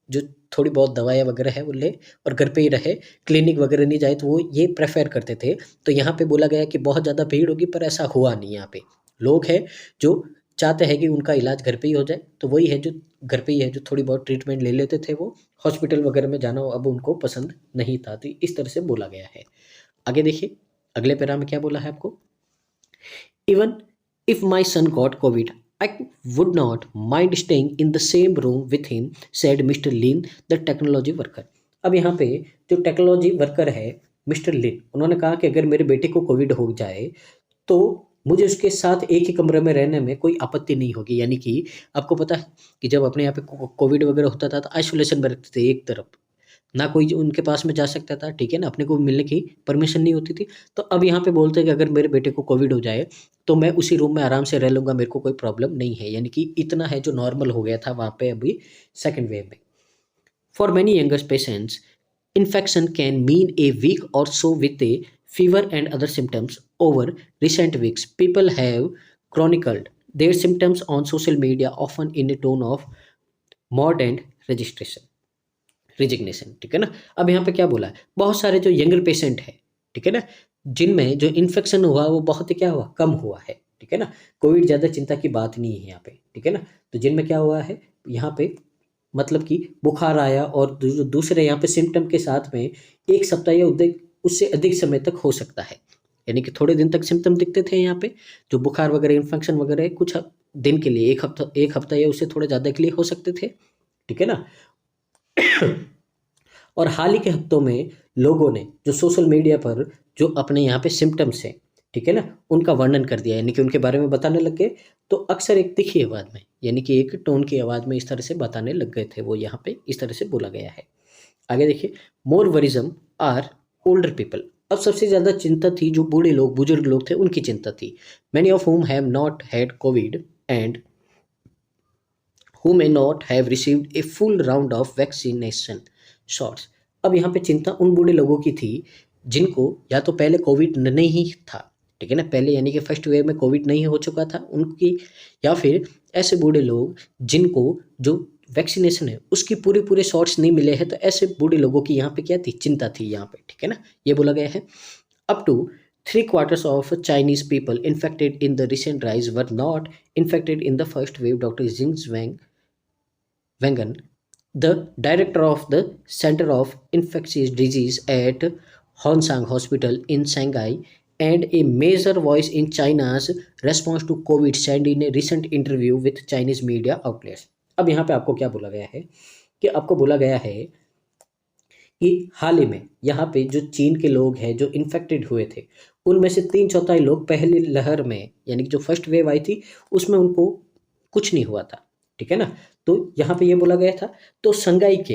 जो थोड़ी बहुत दवाइयाँ वगैरह है वो ले और घर पे ही रहे, क्लिनिक वगैरह नहीं जाए, तो वो ये प्रेफर करते थे। तो यहाँ पे बोला गया कि बहुत ज़्यादा भीड़ होगी, पर ऐसा हुआ नहीं। यहाँ पे लोग हैं जो चाहते हैं कि उनका इलाज घर पे ही हो जाए, तो वही है जो घर पे ही है, जो थोड़ी बहुत ट्रीटमेंट ले लेते थे, वो हॉस्पिटल वगैरह में जाना अब उनको पसंद नहीं था। तो इस तरह से बोला गया है। आगे देखिए अगले पैरा में क्या बोला है आपको, even if my sun got Covid I would not mind staying in the same room with him, said Mr. Lin, the technology worker. अब यहाँ पे जो टेक्नोलॉजी वर्कर है मिस्टर लिन, उन्होंने कहा कि अगर मेरे बेटे को कोविड हो जाए तो मुझे उसके साथ एक ही कमरे में रहने में कोई आपत्ति नहीं होगी। यानी कि आपको पता है कि जब अपने यहाँ पे कोविड वगैरह होता था तो आइसोलेशन में रखते थे एक तरफ, ना कोई जो उनके पास में जा सकता था, ठीक है ना, अपने को मिलने की परमिशन नहीं होती थी। तो अब यहाँ पे बोलते हैं कि अगर मेरे बेटे को कोविड हो जाए तो मैं उसी रूम में आराम से रह लूँगा, मेरे को कोई प्रॉब्लम नहीं है। यानी कि इतना है जो नॉर्मल हो गया था वहाँ पे अभी सेकंड वेव में। For many younger patients, infection can mean a week or so with a fever and other symptoms. Over recent weeks, people have chronicled their symptoms on social media, often in a tone of mod and registration resignation, ठीक है ना। अब यहाँ पे क्या बोला है, बहुत सारे जो यंगर पेशेंट है, ठीक है ना, जिनमें जो इन्फेक्शन हुआ वो बहुत ही क्या हुआ, कम हुआ है, ठीक है ना। कोविड ज़्यादा चिंता की बात नहीं है यहाँ पे, ठीक है ना। तो जिनमें क्या हुआ है यहाँ पे, मतलब कि बुखार आया और दूसरे यहाँ पे सिम्टम के साथ में एक सप्ताह या उससे अधिक समय तक हो सकता है। यानी कि थोड़े दिन तक सिम्टम दिखते थे यहाँ पे, जो बुखार वगैरह इन्फेक्शन वगैरह कुछ दिन के लिए, एक हफ्ता या उससे थोड़े ज़्यादा के लिए हो सकते थे, ठीक है ना। और हाल ही के हफ्तों में लोगों ने जो सोशल मीडिया पर जो अपने यहाँ पे सिम्टम्स हैं, ठीक है ना, उनका वर्णन कर दिया, यानी कि उनके बारे में बताने लग गए। तो अक्सर एक तीखी आवाज़ में, यानी कि एक टोन की आवाज़ में इस तरह से बताने लग गए थे, वो यहाँ पे इस तरह से बोला गया है। आगे देखिए, मोर वरिज्म आर ओल्डर पीपल। अब सबसे ज़्यादा चिंता थी जो बूढ़े लोग, बुजुर्ग लोग थे, उनकी चिंता थी। Many of whom have not had Covid and who may not have received a full round of vaccination shots। अब यहाँ पे चिंता उन बूढ़े लोगों की थी जिनको या तो पहले कोविड नहीं था, ठीक है ना, पहले यानी कि फर्स्ट वेव में कोविड नहीं हो चुका था उनकी, या फिर ऐसे बूढ़े लोग जिनको जो वैक्सीनेशन है उसकी पूरे पूरे शॉट्स नहीं मिले हैं। तो ऐसे बूढ़े लोगों की यहाँ पे क्या थी, चिंता थी यहाँ पे, ठीक है ना। ये बोला गया है up to 3/4 of Chinese people infected in the recent rise were not infected in the first wave, Dr. Jing Wengen, the director of the Center of Infectious Disease at Honsang Hospital in Shanghai, and a major voice in China's response to COVID, said in a recent interview with Chinese media outlets। अब यहाँ पे आपको क्या बोला गया है कि आपको बोला गया है कि हाल ही में यहाँ पे जो चीन के लोग हैं जो इन्फेक्टेड हुए थे, उनमें से 3/4 लोग पहली लहर में, यानी कि जो फर्स्ट वेव आई थी उसमें उनको कुछ नहीं हुआ था, ठीक है ना। तो यहाँ पे ये बोला गया था। तो संगाई के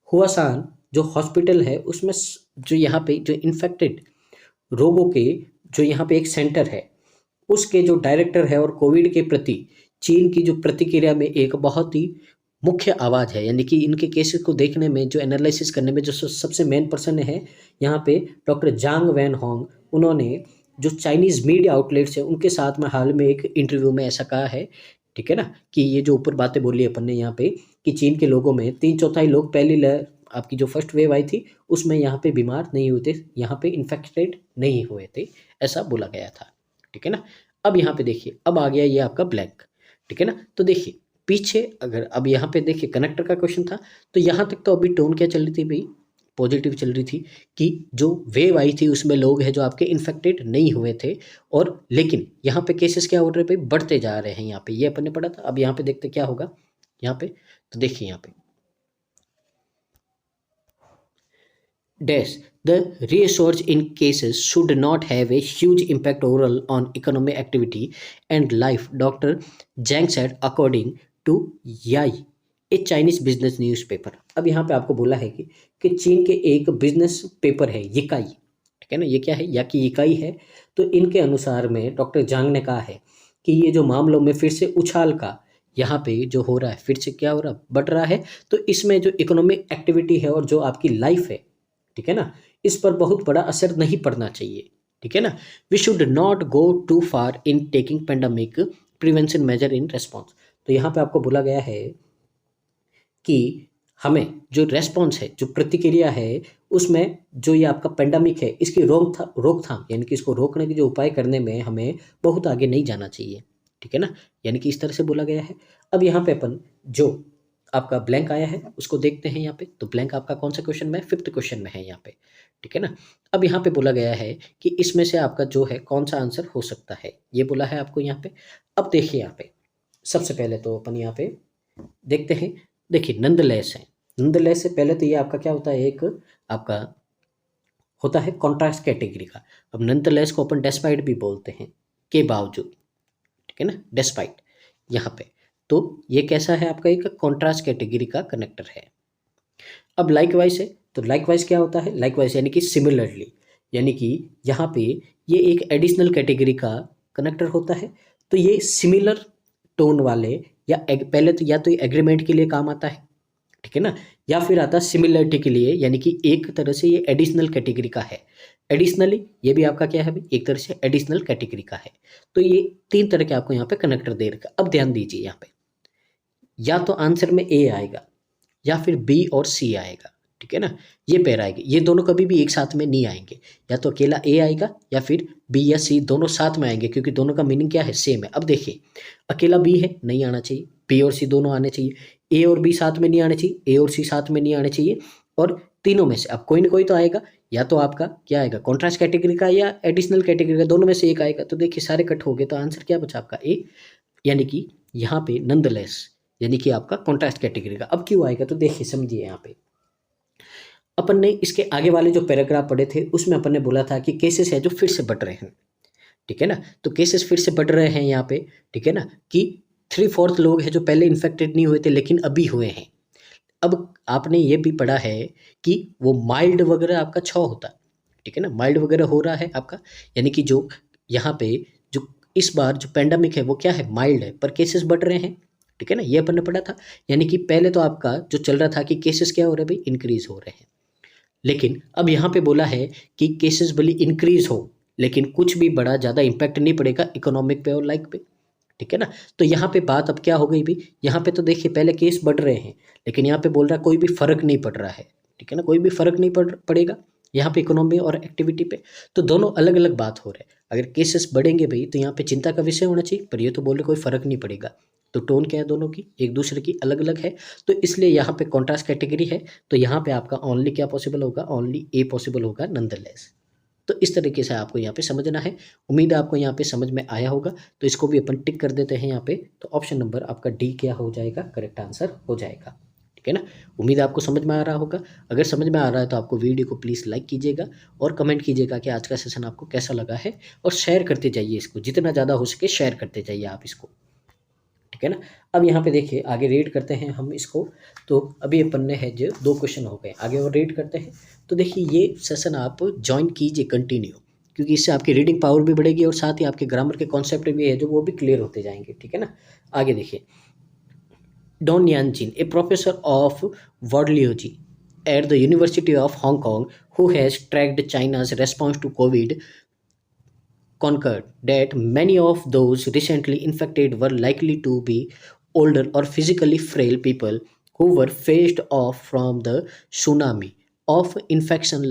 हुआसान जो हॉस्पिटल है उसमें जो यहाँ पे जो इन्फेक्टेड रोगों के जो यहाँ पे एक सेंटर है उसके जो डायरेक्टर है और कोविड के प्रति चीन की जो प्रतिक्रिया में एक बहुत ही मुख्य आवाज़ है, यानी कि इनके केसेस को देखने में, जो एनालिसिस करने में जो सबसे मेन पर्सन है यहाँ पे डॉक्टर जांग वैन होंग, उन्होंने जो चाइनीज़ मीडिया आउटलेट्स है उनके साथ में हाल में एक इंटरव्यू में ऐसा कहा है, ठीक है ना, कि ये जो ऊपर बातें बोली अपन ने यहाँ पे कि चीन के लोगों में 3/4 लोग पहली लहर आपकी जो फर्स्ट वेव आई थी उसमें यहाँ पे बीमार नहीं हुए थे, यहाँ पे इन्फेक्टेड नहीं हुए थे, ऐसा बोला गया था, ठीक है ना। अब यहाँ पे देखिए, अब आ गया ये आपका ब्लैंक, ठीक है ना। तो देखिए पीछे अगर अब यहाँ पे देखिए कनेक्टर का क्वेश्चन था, तो यहाँ तक तो अभी टोन क्या चल रही थी भाई, पॉजिटिव चल रही थी कि जो वेव आई थी उसमें लोग हैं जो आपके इन्फेक्टेड नहीं हुए थे, और लेकिन यहाँ पे केसेस क्या हो रहे भाई, बढ़ते जा रहे हैं। यहाँ पे ये अपन ने पढ़ा था। अब यहाँ पे देखते क्या होगा यहाँ पे, तो देखिए यहाँ पे dash the resurge in cases should not have a huge impact overall on economic activity and life, Dr. Zhang said, according to Yai, A Chinese business newspaper. अब यहाँ पे आपको बोला है कि चीन के एक बिजनेस पेपर है यिकाई, ठीक है ना, ये क्या है, या कि इकाई है। तो इनके अनुसार में डॉक्टर जांग ने कहा है कि ये जो मामलों में फिर से उछाल का यहाँ पे जो हो रहा है, फिर से क्या हो रहा, बढ़ रहा है। तो इसमें जो इकोनॉमिक एक्टिविटी है और जो आपकी लाइफ है, ठीक है ना, इस पर बहुत बड़ा असर नहीं पड़ना चाहिए, ठीक है ना। We should not go too far in taking pandemic prevention measure in response. तो यहाँ पे आपको बोला गया है कि हमें जो रेस्पॉन्स है, जो प्रतिक्रिया है, उसमें जो ये आपका पेंडेमिक है इसकी रोकथाम यानी कि इसको रोकने के जो उपाय करने में हमें बहुत आगे नहीं जाना चाहिए, ठीक है ना, यानी कि इस तरह से बोला गया है। अब यहाँ पे अपन जो आपका ब्लैंक आया है उसको देखते हैं यहाँ पे। तो ब्लैंक आपका कौन सा क्वेश्चन में है, 5th क्वेश्चन में है यहाँ पे, ठीक है ना। अब यहाँ पे बोला गया है कि इसमें से आपका जो है कौन सा आंसर हो सकता है, ये बोला है आपको यहाँ पे। अब देखिए यहाँ पे सबसे पहले तो अपन यहाँ पे देखते हैं। देखिए नंदलेस है, नंदलेस से पहले तो ये आपका क्या होता है, एक आपका होता है कॉन्ट्रास्ट कैटेगरी का। अब नंदलेस को अपन डेस्पाइट भी बोलते हैं, के बावजूद, ठीक है ना, डेस्पाइट यहाँ पे। तो ये कैसा है, आपका एक कॉन्ट्रास्ट कैटेगरी का कनेक्टर है। अब लाइकवाइज है, तो लाइकवाइज क्या होता है, लाइकवाइज यानी कि सिमिलरली, यानी कि यहाँ पे ये एक एडिशनल कैटेगरी का कनेक्टर होता है। तो ये सिमिलर टोन वाले या पहले तो या तो एग्रीमेंट के लिए काम आता है, ठीक है ना, या फिर आता है सिमिलरिटी के लिए, यानी कि एक तरह से ये एडिशनल कैटेगरी का है। एडिशनली ये भी आपका क्या है भाई, एक तरह से एडिशनल कैटेगरी का है। तो ये तीन तरह के आपको यहाँ पे कनेक्टर दे रखा। अब ध्यान दीजिए यहाँ पे, या तो आंसर में ए आएगा या फिर बी और सी आएगा, ठीक है ना, ये पेयर आएगी। ये दोनों कभी भी एक साथ में नहीं आएंगे, या तो अकेला ए आएगा या फिर बी या सी दोनों साथ में आएंगे, क्योंकि दोनों का मीनिंग क्या है, सेम है। अब देखिए अकेला बी है, नहीं आना चाहिए, बी और सी दोनों आने चाहिए, ए और बी साथ में नहीं आने चाहिए, ए और सी साथ में नहीं आने चाहिए, और तीनों में से अब कोई ना कोई तो आएगा, या तो आपका क्या आएगा, कॉन्ट्रास्ट कैटेगरी का या एडिशनल कैटेगरी का, दोनों में से एक आएगा। तो देखिए सारे कट हो गए, तो आंसर क्या बचा आपका ए, यानी कि यहाँ पे नंदलेस यानी कि आपका कॉन्ट्रास्ट कैटेगरी का। अब क्यों आएगा, तो देखिए समझिए यहाँ पे, अपन ने इसके आगे वाले जो पैराग्राफ पढ़े थे उसमें अपन ने बोला था कि केसेस है जो फिर से बढ़ रहे हैं, ठीक है ना, तो केसेस फिर से बढ़ रहे हैं यहाँ पे, ठीक है ना, कि 3/4 लोग हैं जो पहले इन्फेक्टेड नहीं हुए थे लेकिन अभी हुए हैं। अब आपने ये भी पढ़ा है कि वो माइल्ड वगैरह आपका 6 होता है, ठीक है ना, माइल्ड वगैरह हो रहा है आपका, यानी कि जो यहाँ पे जो इस बार जो पेंडेमिक है वो क्या है, माइल्ड है, पर केसेस बढ़ रहे हैं, ठीक है ना, ये अपन ने पढ़ा था। यानी कि पहले तो आपका जो चल रहा था कि केसेस क्या हो रहे हैं भाई, इंक्रीज हो रहे हैं, लेकिन अब यहाँ पे बोला है कि केसेस भले इंक्रीज हो लेकिन कुछ भी बड़ा ज़्यादा इम्पैक्ट नहीं पड़ेगा इकोनॉमिक पे और लाइक पे, ठीक है ना। तो यहाँ पे बात अब क्या हो गई भाई, यहाँ पे तो देखिए पहले केस बढ़ रहे हैं लेकिन यहाँ पे बोल रहा है कोई भी फर्क नहीं पड़ रहा है, ठीक है ना, कोई भी फर्क नहीं पड़ेगा यहाँ पे इकोनॉमी और एक्टिविटी पे। तो दोनों अलग अलग बात हो रहे हैं। अगर केसेस बढ़ेंगे भाई तो यहाँ पे चिंता का विषय होना चाहिए, पर ये तो बोल रहे कोई फर्क नहीं पड़ेगा। तो टोन क्या है, दोनों की एक दूसरे की अलग अलग है, तो इसलिए यहाँ पे कॉन्ट्रास्ट कैटेगरी है। तो यहाँ पे आपका ओनली क्या पॉसिबल होगा, ओनली ए पॉसिबल होगा नंदलेस। तो इस तरीके से आपको यहाँ पे समझना है। उम्मीद है आपको यहाँ पे समझ में आया होगा। तो इसको भी अपन टिक कर देते हैं यहाँ पे। तो ऑप्शन नंबर आपका डी क्या हो जाएगा, करेक्ट आंसर हो जाएगा, ठीक है ना। उम्मीद है आपको समझ में आ रहा होगा। अगर समझ में आ रहा है तो आपको वीडियो को प्लीज़ लाइक कीजिएगा और कमेंट कीजिएगा कि आज का सेशन आपको कैसा लगा है, और शेयर करते जाइए इसको, जितना ज़्यादा हो सके शेयर करते जाइए आप इसको, ठीक है ना। अब यहाँ पे देखिए आगे रीड करते हैं हम इसको। तो अभी अपन ने है जो 2 क्वेश्चन हो गए, आगे और रीड करते हैं। तो देखिए ये सेशन आप ज्वाइन कीजिए कंटिन्यू, क्योंकि इससे आपकी रीडिंग पावर भी बढ़ेगी और साथ ही आपके ग्रामर के कॉन्सेप्ट भी है जो वो भी क्लियर होते जाएंगे, ठीक है ना। आगे देखिए, डॉन यानजिन, ए प्रोफेसर ऑफ वर्डलियोजी at the University of Hong Kong, who has tracked China's response to COVID, concurred that many of those recently infected were likely to be older or physically frail people who were phased off from the tsunami of infection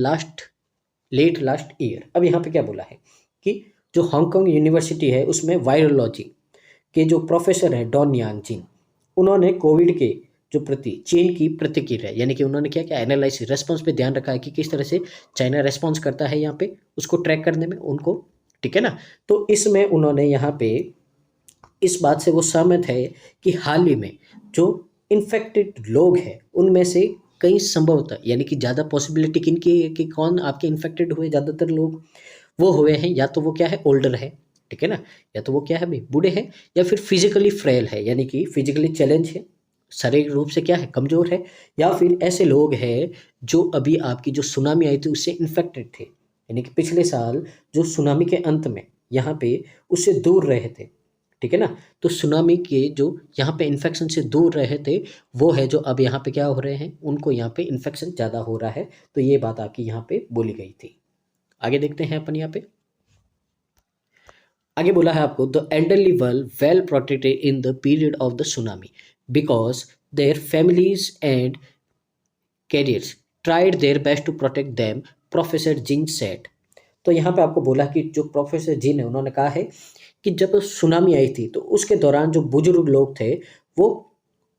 late last year। अब यहाँ पे क्या बोला है कि जो Hong Kong university है उसमें वायरोलॉजी के जो प्रोफेसर हैं डॉन यांगजिन, उन्होंने कोविड के जो प्रति चीन की प्रतिक्रिया, यानी कि उन्होंने क्या क्या एनालाइसिस रेस्पॉन्स पे ध्यान रखा है कि किस तरह से चाइना रेस्पॉन्स करता है यहाँ पे उसको ट्रैक करने में उनको, ठीक है ना। तो इसमें उन्होंने यहाँ पे इस बात से वो सहमत है कि हाल ही में जो इन्फेक्टेड लोग हैं उनमें से कई संभवतः, यानी कि ज़्यादा पॉसिबिलिटी किनकी है कि कौन आपके इन्फेक्टेड हुए, ज़्यादातर लोग वो हुए हैं या तो वो क्या है, ओल्डर है, ठीक है ना, या तो वो क्या है भाई बूढ़े हैं, या फिर फिजिकली फ्रेल है, यानी कि फिजिकली चैलेंज है, शारीरिक रूप से क्या है, कमज़ोर है, या फिर ऐसे लोग हैं जो अभी आपकी जो सुनामी आई थी उससे इन्फेक्टेड थे, यानी कि पिछले साल जो सुनामी के अंत में यहाँ पे उससे दूर रहे थे, ठीक है ना। तो सुनामी के जो यहाँ पे इन्फेक्शन से दूर रहे थे वो है जो अब यहाँ पे क्या हो रहे हैं, उनको यहाँ पे इन्फेक्शन ज़्यादा हो रहा है। तो ये बात आपकी यहाँ पे बोली गई थी। आगे देखते हैं अपन यहाँ पे, आगे बोला है आपको, the elderly were well protected in the period of the tsunami because their families and carers tried their best to protect them, professor Jin said. तो यहाँ पे आपको बोला कि जो प्रोफेसर जिन है उन्होंने कहा है कि जब सुनामी आई थी तो उसके दौरान जो बुजुर्ग लोग थे वो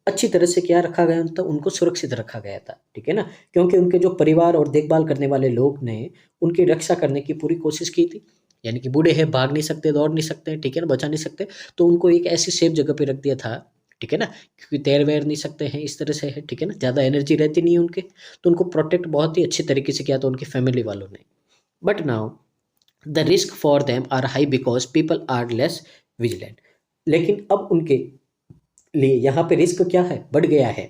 अच्छी तरह से क्या रखा गया था, उनको सुरक्षित रखा गया था, ठीक है ना, क्योंकि उनके जो परिवार और देखभाल करने वाले लोग ने उनकी रक्षा करने की पूरी कोशिश की थी। यानी कि बूढ़े हैं, भाग नहीं सकते, दौड़ नहीं सकते, ठीक है ना, बचा नहीं सकते, तो उनको एक ऐसी सेफ जगह पे रख दिया था, ठीक है ना, क्योंकि तैर-वैर नहीं सकते हैं, इस तरह से है, ठीक है ना, ज़्यादा एनर्जी रहती नहीं है उनके, तो उनको प्रोटेक्ट बहुत ही अच्छे तरीके से किया था उनकी फैमिली वालों ने। But now the risk for them are high because people are less vigilant. लेकिन अब उनके लिए यहाँ पे रिस्क क्या है? बढ़ गया है,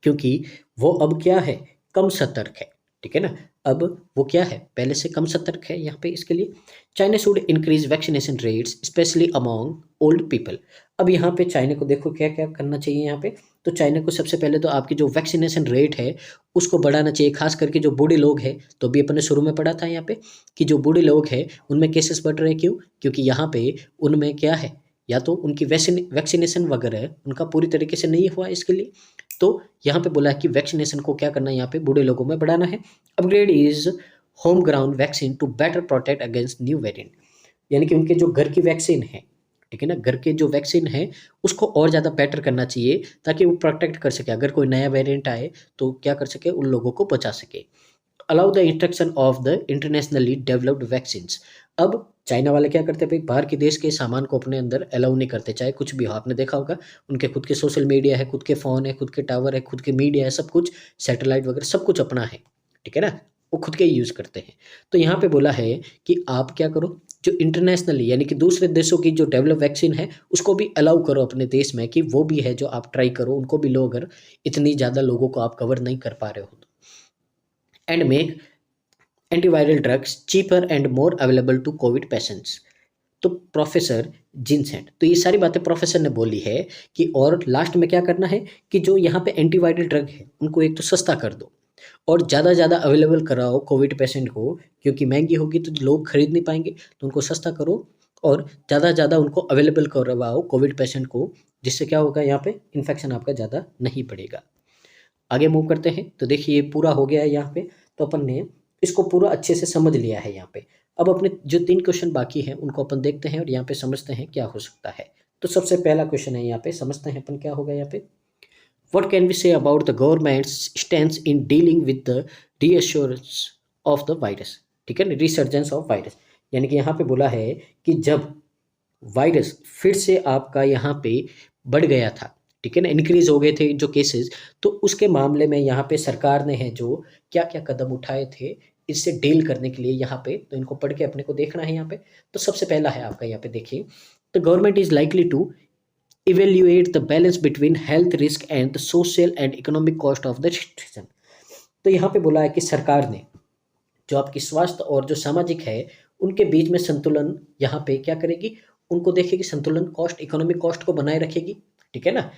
क्योंकि वो अब क्या है? कम सतर्क है, ठीक है ना? अब वो क्या है? पहले से कम सतर्क है यहाँ पे इसके लिए। China should increase vaccination rates specially among old people. अब यहाँ पे चाइना को देखो क्या-क्या करना चाहिए यहाँ पे? तो चाइना को सबसे पहले तो आपकी जो वैक्सीनेशन रेट है, उसको बढ़ाना चाहिए, ख़ास करके जो बूढ़े लोग हैं, तो अभी अपन ने शुरू में पढ़ा था यहाँ पे कि जो बूढ़े लोग हैं, उनमें केसेस बढ़ रहे हैं, क्यों? क्योंकि यहाँ पे उनमें क्या है? या तो उनकी वैक्सीनेशन वगैरह उनका पूरी तरीके से नहीं हुआ इसके लिए, तो यहाँ पे बोला है कि वैक्सीनेशन को क्या करना है यहाँ पे बूढ़े लोगों में बढ़ाना है। Upgrade is home ground vaccine to better protect against new variant. यानी कि उनके जो घर की वैक्सीन है, ठीक है ना, घर के जो वैक्सीन है उसको और ज़्यादा बेटर करना चाहिए, ताकि वो प्रोटेक्ट कर सके, अगर कोई नया वेरिएंट आए तो क्या कर सके, उन लोगों को बचा सके। Allow the instruction of the internationally developed vaccines. अब चाइना वाले क्या करते हैं भाई, बाहर के देश के सामान को अपने अंदर अलाउ नहीं करते, चाहे कुछ भी हो। आपने देखा होगा उनके खुद के सोशल मीडिया है, खुद के फ़ोन है, खुद के टावर है, खुद के मीडिया है, सब कुछ सैटेलाइट वगैरह सब कुछ अपना है, ठीक है ना, वो खुद के ही यूज़ करते हैं। तो यहाँ पे बोला है कि आप क्या करो, जो इंटरनेशनली यानी कि दूसरे देशों की जो डेवलप वैक्सीन है उसको भी अलाउ करो अपने देश में, कि वो भी है जो आप ट्राई करो, उनको भी लो, अगर इतनी ज़्यादा लोगों को आप कवर नहीं कर पा रहे हो तो। And make antiviral drugs cheaper and more available to COVID patients. तो प्रोफेसर जिनसेंट, तो ये सारी बातें प्रोफेसर ने बोली है कि और लास्ट में क्या करना है कि जो यहाँ पे एंटीवायरल ड्रग है उनको एक तो सस्ता कर दो और ज़्यादा ज़्यादा अवेलेबल कराओ कोविड पेशेंट को, क्योंकि महंगी होगी तो लोग खरीद नहीं पाएंगे, तो उनको सस्ता करो और ज़्यादा ज़्यादा उनको अवेलेबल करवाओ कोविड पेशेंट को, जिससे क्या होगा, यहाँ पे इन्फेक्शन आपका ज़्यादा नहीं बढ़ेगा। आगे मूव करते हैं, तो देखिए ये पूरा हो गया है यहाँ पे, तो अपन ने इसको पूरा अच्छे से समझ लिया है यहाँ पे। अब अपने जो 3 क्वेश्चन बाकी हैं उनको अपन देखते हैं और यहाँ पे समझते हैं क्या हो सकता है। तो सबसे पहला क्वेश्चन है यहाँ पे, समझते हैं अपन क्या होगा यहाँ पे। What can we say about the government's stands in dealing with the reassurance of the virus, ठीक है ना, रिसर्जेंस ऑफ वायरस। यानी कि यहाँ पे बोला है कि जब वायरस फिर से आपका यहाँ पे बढ़ गया था, ठीक है ना, इंक्रीज हो गए थे जो केसेस, तो उसके मामले में यहाँ पे सरकार ने है जो क्या क्या कदम उठाए थे इससे डील करने के लिए यहाँ पे, तो इनको पढ़ के अपने को देखना है यहाँ पे। तो सबसे पहला है आपका यहाँ पे देखिए, the government is likely to evaluate the balance between health risk and the social and economic cost of the restriction. तो यहाँ पे बोला है कि सरकार ने जो आपकी स्वास्थ्य और जो सामाजिक है उनके बीच में संतुलन यहाँ पे क्या करेगी, उनको देखेगी, संतुलन, कॉस्ट, इकोनॉमिक कॉस्ट को बनाए रखेगी, ठीक है ना,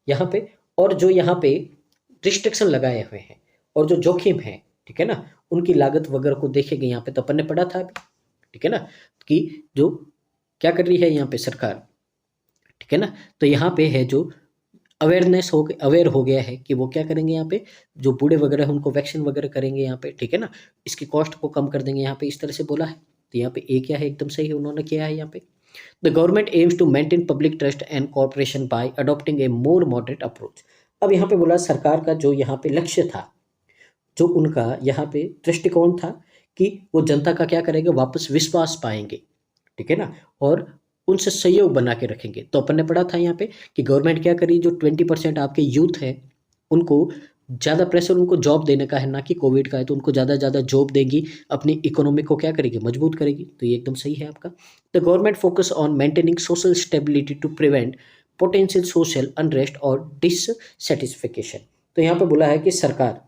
यहाँ पे। और जो यहाँ पे रिस्ट्रिक्शन लगाए हुए हैं और जो जोखिम है, ठीक है ना, उनकी लागत वगैरह को देखेगी यहाँ पे, तो अपन ने पढ़ा था अभी, ठीक है ना, कि जो क्या कर रही है यहाँ पे सरकार, ठीक है ना, तो यहाँ पे है जो अवेयर हो गया है कि वो क्या करेंगे यहाँ पे, जो बूढ़े वगैरह हैं उनको वैक्सीन वगैरह करेंगे यहाँ पे, ठीक है ना, इसकी कॉस्ट को कम कर देंगे यहाँ पे, इस तरह से बोला है। तो यहाँ पे ए क्या है, एकदम सही उन्होंने किया है यहाँ पे। The government aims to maintain public trust and corporation by adopting a more moderate approach. अब यहाँ पे बोला सरकार का जो यहाँ पे लक्ष्य था, जो उनका यहाँ पे दृष्टिकोण था, कि वो जनता का क्या करेंगे, वापस विश्वास पाएंगे, ठीक है ना, और उनसे सहयोग बना के रखेंगे। तो अपन ने पढ़ा था यहाँ पे कि गवर्नमेंट क्या करी, जो 20% आपके यूथ है उनको ज़्यादा प्रेशर उनको जॉब देने का है, ना कि कोविड का है, तो उनको ज़्यादा ज़्यादा जॉब देगी, अपनी इकोनॉमी को क्या करेगी, मजबूत करेगी। तो ये एकदम सही है आपका। The government focus on maintaining social stability to prevent potential social unrest और डिससेटिस्फिकेशन। तो यहाँ पे बोला है कि सरकार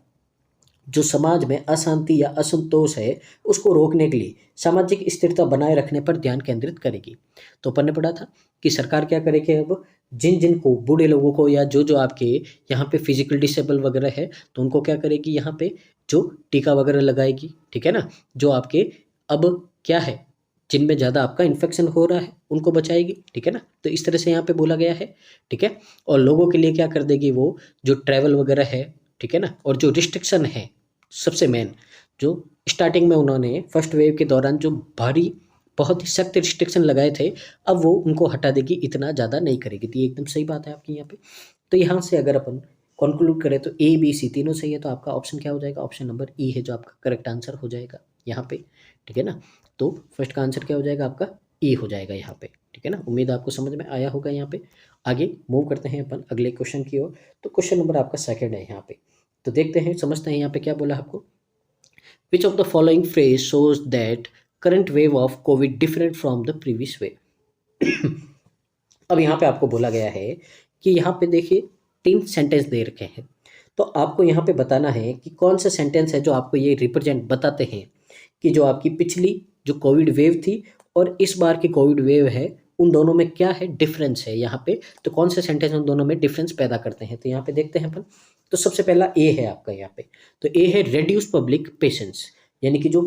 जो समाज में अशांति या असंतोष है उसको रोकने के लिए सामाजिक स्थिरता बनाए रखने पर ध्यान केंद्रित करेगी। तो अपन ने पढ़ा था कि सरकार क्या करेगी, अब जिन जिन को, बूढ़े लोगों को या जो जो आपके यहाँ पे फिजिकल डिसेबल वगैरह है, तो उनको क्या करेगी यहाँ पे, जो टीका वगैरह लगाएगी, ठीक है ना, जो आपके अब क्या है, जिनमें ज़्यादा आपका इन्फेक्शन हो रहा है उनको बचाएगी, ठीक है ना। तो इस तरह से यहाँ पे बोला गया है, ठीक है। और लोगों के लिए क्या कर देगी, वो जो ट्रैवल वगैरह है, ठीक है ना, और जो रिस्ट्रिक्शन है, सबसे मेन जो स्टार्टिंग में उन्होंने फर्स्ट वेव के दौरान जो भारी बहुत ही सख्त रिस्ट्रिक्शन लगाए थे, अब वो उनको हटा देगी, इतना ज़्यादा नहीं करेगी। तो ये एकदम सही बात है आपकी यहाँ पे। तो यहाँ से अगर अपन कंक्लूड करें तो ए बी सी तीनों सही है, तो आपका ऑप्शन क्या हो जाएगा, ऑप्शन नंबर ई है जो आपका करेक्ट आंसर हो जाएगा यहाँ पे, ठीक है ना। तो फर्स्ट का आंसर क्या हो जाएगा आपका, ई हो जाएगा यहाँ पे, ठीक है ना। उम्मीद आपको समझ में आया होगा। यहाँ पे आगे मूव करते हैं अपन अगले क्वेश्चन की ओर। तो क्वेश्चन नंबर आपका सेकंड है यहाँ पे। तो देखते हैं, समझते हैं यहाँ पे क्या बोला आपको। Which of the following phrase shows that current wave of Covid different from the previous wave. अब यहाँ पे आपको बोला गया है कि यहाँ पे देखिए 3 सेंटेंस दे रखे हैं, तो आपको यहाँ पे बताना है कि कौन सा सेंटेंस है जो आपको ये रिप्रेजेंट बताते हैं कि जो आपकी पिछली जो कोविड वेव थी और इस बार की कोविड वेव है, उन दोनों में क्या है डिफरेंस है यहाँ पे। तो कौन से सेंटेंस उन दोनों में डिफरेंस पैदा करते हैं, तो यहाँ पे देखते हैं अपन। तो सबसे पहला ए है आपका यहाँ पे। तो ए है रेड्यूस पब्लिक पेशेंस, यानी कि जो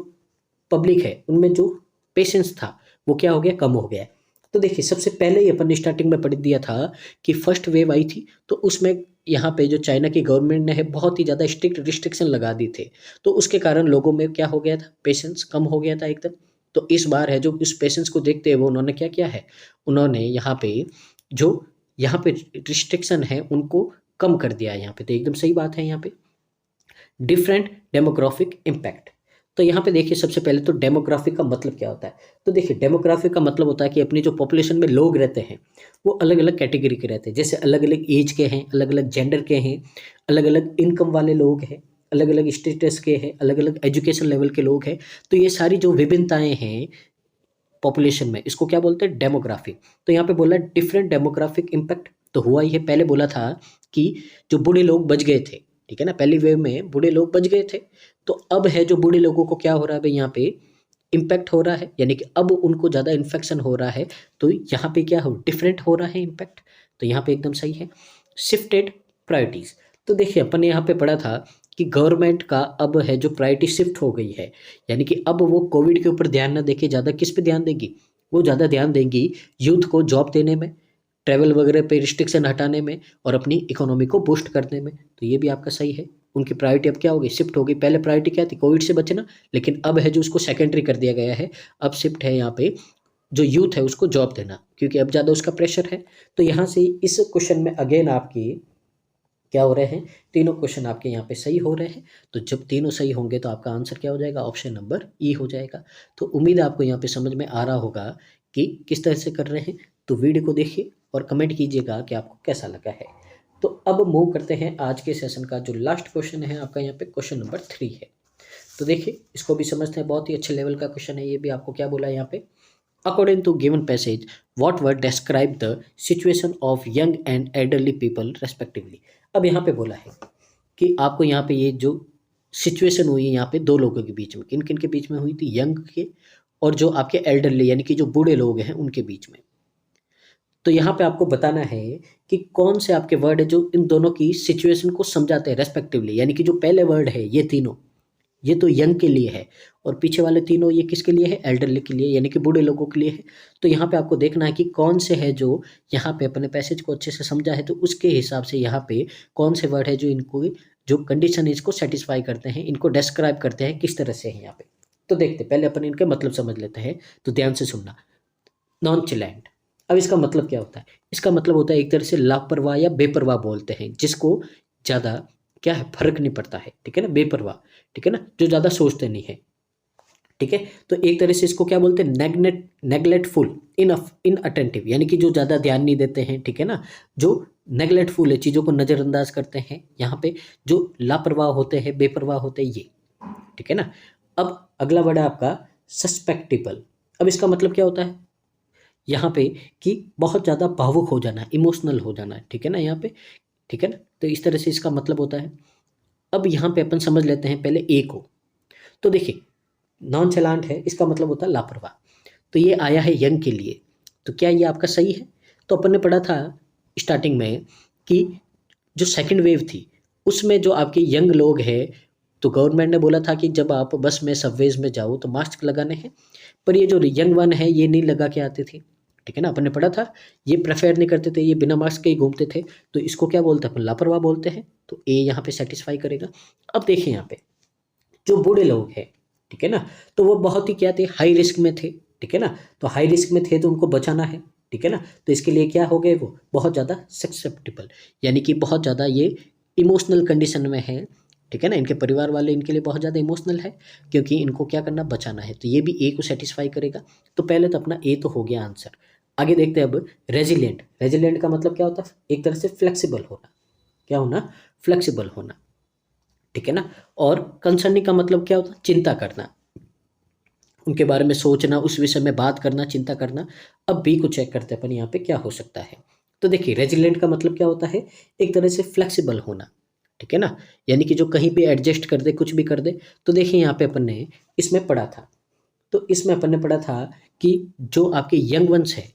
पब्लिक है उनमें जो पेशेंस था वो क्या हो गया, कम हो गया। तो देखिए सबसे पहले ही अपन ने स्टार्टिंग में पढ़ दिया था कि फर्स्ट वेव आई थी, तो उसमें यहाँ पे जो चाइना की गवर्नमेंट ने है बहुत ही ज़्यादा स्ट्रिक्ट रिस्ट्रिक्शन लगा दी थे, तो उसके कारण लोगों में क्या हो गया था, पेशेंस कम हो गया था एकदम। तो इस बार है जो उस पेशेंस को देखते हुए उन्होंने क्या किया है, उन्होंने यहाँ पे जो यहाँ पे रिस्ट्रिक्शन है उनको कम कर दिया है यहाँ पे। तो एकदम सही बात है यहाँ पे। Different demographic impact. तो यहाँ पे देखिए सबसे पहले तो डेमोग्राफिक का मतलब क्या होता है। तो देखिए डेमोग्राफिक का मतलब होता है कि अपनी जो पॉपुलेशन में लोग रहते हैं वो अलग अलग कैटेगरी के रहते हैं, जैसे अलग अलग एज के हैं, अलग अलग जेंडर के हैं, अलग अलग इनकम वाले लोग हैं, अलग अलग स्टेटस के हैं, अलग अलग एजुकेशन लेवल के लोग हैं। तो ये सारी जो विभिन्नताएं हैं पॉपुलेशन में, इसको क्या बोलते हैं, डेमोग्राफिक। तो यहाँ पे बोला डिफरेंट डेमोग्राफिक इम्पैक्ट। तो हुआ ये, पहले बोला था कि जो बूढ़े लोग बच गए थे, ठीक है ना, पहली वेव में बूढ़े लोग बच गए थे। तो अब है जो बूढ़े लोगों को क्या हो रहा है भाई, यहाँ पे इम्पैक्ट हो रहा है, यानी कि अब उनको ज़्यादा इन्फेक्शन हो रहा है। तो यहाँ पे क्या हो, डिफरेंट हो रहा है इम्पैक्ट। तो यहाँ पे एकदम सही है। Shifted priorities. तो देखिए अपन ने यहाँ पे पढ़ा था कि गवर्नमेंट का अब है जो प्रायोरिटी शिफ्ट हो गई है, यानी कि अब वो कोविड के ऊपर ध्यान ना देके ज़्यादा किस पे ध्यान देगी, वो ज़्यादा ध्यान देंगी यूथ को जॉब देने में, ट्रैवल वगैरह पे रिस्ट्रिक्शन हटाने में और अपनी इकोनॉमी को बूस्ट करने में। तो ये भी आपका सही है। उनकी प्रायोरिटी अब क्या होगी, शिफ्ट होगी। पहले प्रायोरिटी क्या थी, कोविड से बचना, लेकिन अब है जो उसको सेकेंडरी कर दिया गया है। अब शिफ्ट है यहाँ पे जो यूथ है उसको जॉब देना, क्योंकि अब ज़्यादा उसका प्रेशर है। तो यहाँ से इस क्वेश्चन में अगेन आपकी क्या हो रहे हैं, तीनों क्वेश्चन आपके यहाँ पे सही हो रहे हैं। तो जब तीनों सही होंगे तो आपका आंसर क्या हो जाएगा, ऑप्शन नंबर ई हो जाएगा। तो उम्मीद है आपको यहाँ पे समझ में आ रहा होगा कि किस तरह से कर रहे हैं। तो वीडियो को देखिए और कमेंट कीजिएगा कि आपको कैसा लगा है। तो अब मूव करते हैं आज के सेशन का जो लास्ट क्वेश्चन है आपका यहाँ पे, क्वेश्चन नंबर 3 है। तो देखिए इसको भी समझते हैं, बहुत ही अच्छे लेवल का क्वेश्चन है ये भी। आपको क्या बोला है यहाँ पे, according to given passage what word describe the situation of young and elderly people respectively. अब यहाँ पे बोला है कि आपको यहाँ पे ये जो सिचुएशन हुई है यहाँ पे दो लोगों के बीच में, किन किन के बीच में हुई थी, यंग के और जो आपके एल्डरली यानी कि जो बूढ़े लोग हैं उनके बीच में। तो यहाँ पे आपको बताना है कि कौन से आपके वर्ड है जो इन दोनों की सिचुएशन को समझाते हैं रेस्पेक्टिवली, यानी कि जो पहले वर्ड है ये तीनों, ये तो यंग के लिए है और पीछे वाले तीनों ये किसके लिए है, एल्डरली के लिए, यानी कि बूढ़े लोगों के लिए है। तो यहाँ पे आपको देखना है कि कौन से है जो यहाँ पे अपने पैसेज को अच्छे से समझा है, तो उसके हिसाब से यहाँ पे कौन से वर्ड है जो इनको जो कंडीशन है इसको सेटिस्फाई करते हैं, इनको डिस्क्राइब करते हैं किस तरह से है यहाँ पे। तो देखते पहले अपन इनके मतलब समझ लेते हैं, तो ध्यान से सुनना। नॉनचेलेंट, अब इसका मतलब क्या होता है, इसका मतलब होता है एक तरह से लापरवाह या बेपरवाह बोलते हैं, जिसको ज़्यादा क्या है फर्क नहीं पड़ता है, ठीक है ना, बेपरवाह, ठीक है ना, जो ज़्यादा सोचते नहीं है, ठीक है। तो एक तरह से इसको क्या बोलते हैं, नेग्लेक्टफुल, इनअटेंटिव, यानी कि जो ज़्यादा ध्यान नहीं देते हैं, ठीक है ना, जो नेग्लेक्टफुल है, चीज़ों को नज़रअंदाज करते हैं, यहाँ पे जो लापरवाह होते हैं, बेपरवाह होते हैं ये, ठीक है ना। अब अगला वर्ड है आपका सस्पेक्टेबल। अब इसका मतलब क्या होता है यहाँ पे कि बहुत ज़्यादा भावुक हो जाना, इमोशनल हो जाना, ठीक है ना यहाँ पे, ठीक है ना। तो इस तरह से इसका मतलब होता है। अब यहाँ पे अपन समझ लेते हैं पहले ए को। तो देखिए नॉनचेलेंट है, इसका मतलब होता है लापरवाह। तो ये आया है यंग के लिए, तो क्या ये आपका सही है। तो अपन ने पढ़ा था स्टार्टिंग में कि जो सेकंड वेव थी उसमें जो आपके यंग लोग हैं, तो गवर्नमेंट ने बोला था कि जब आप बस में सबवेज में जाओ तो मास्क लगाने हैं, पर ये जो यंग वन है ये नहीं लगा के आते थे, ठीक है ना, अपन ने पढ़ा था, ये प्रेफर नहीं करते थे, ये बिना मास्क के ही घूमते थे। तो इसको क्या बोलते हैं, अपन लापरवाह बोलते हैं। तो ए यहाँ पे सेटिस्फाई करेगा। अब देखिए यहाँ पे जो बूढ़े लोग हैं, ठीक है ना, तो वो बहुत ही क्या थे, हाई रिस्क में थे, ठीक है ना। तो हाई रिस्क में थे तो उनको बचाना है, ठीक है ना। तो इसके लिए क्या हो गए, वो बहुत ज़्यादा ससेप्टेबल, यानी कि बहुत ज़्यादा ये इमोशनल कंडीशन में है, ठीक है ना। इनके परिवार वाले इनके लिए बहुत ज़्यादा इमोशनल है, क्योंकि इनको क्या करना, बचाना है। तो ये भी ए को सेटिस्फाई करेगा। तो पहले तो अपना ए तो हो गया आंसर। आगे देखते हैं अब रेजिलिएंट। रेजिलिएंट का मतलब क्या होता है, एक तरह से फ्लेक्सिबल होना। क्या होना, फ्लेक्सिबल होना, ठीक है ना। और कंसर्निंग का मतलब क्या होता है, चिंता करना, उनके बारे में सोचना, उस विषय में बात करना, चिंता करना। अब बी को चेक करते हैं अपन यहाँ पे क्या हो सकता है। तो देखिए रेजिलिएंट का मतलब क्या होता है, एक तरह से फ्लेक्सिबल होना, ठीक है ना। यानी कि जो कहीं पे एडजस्ट कर दे, कुछ भी कर दे। तो देखिए यहाँ पे अपन ने इसमें पढ़ा था, तो इसमें अपन ने पढ़ा था कि जो आपके यंग वंस है,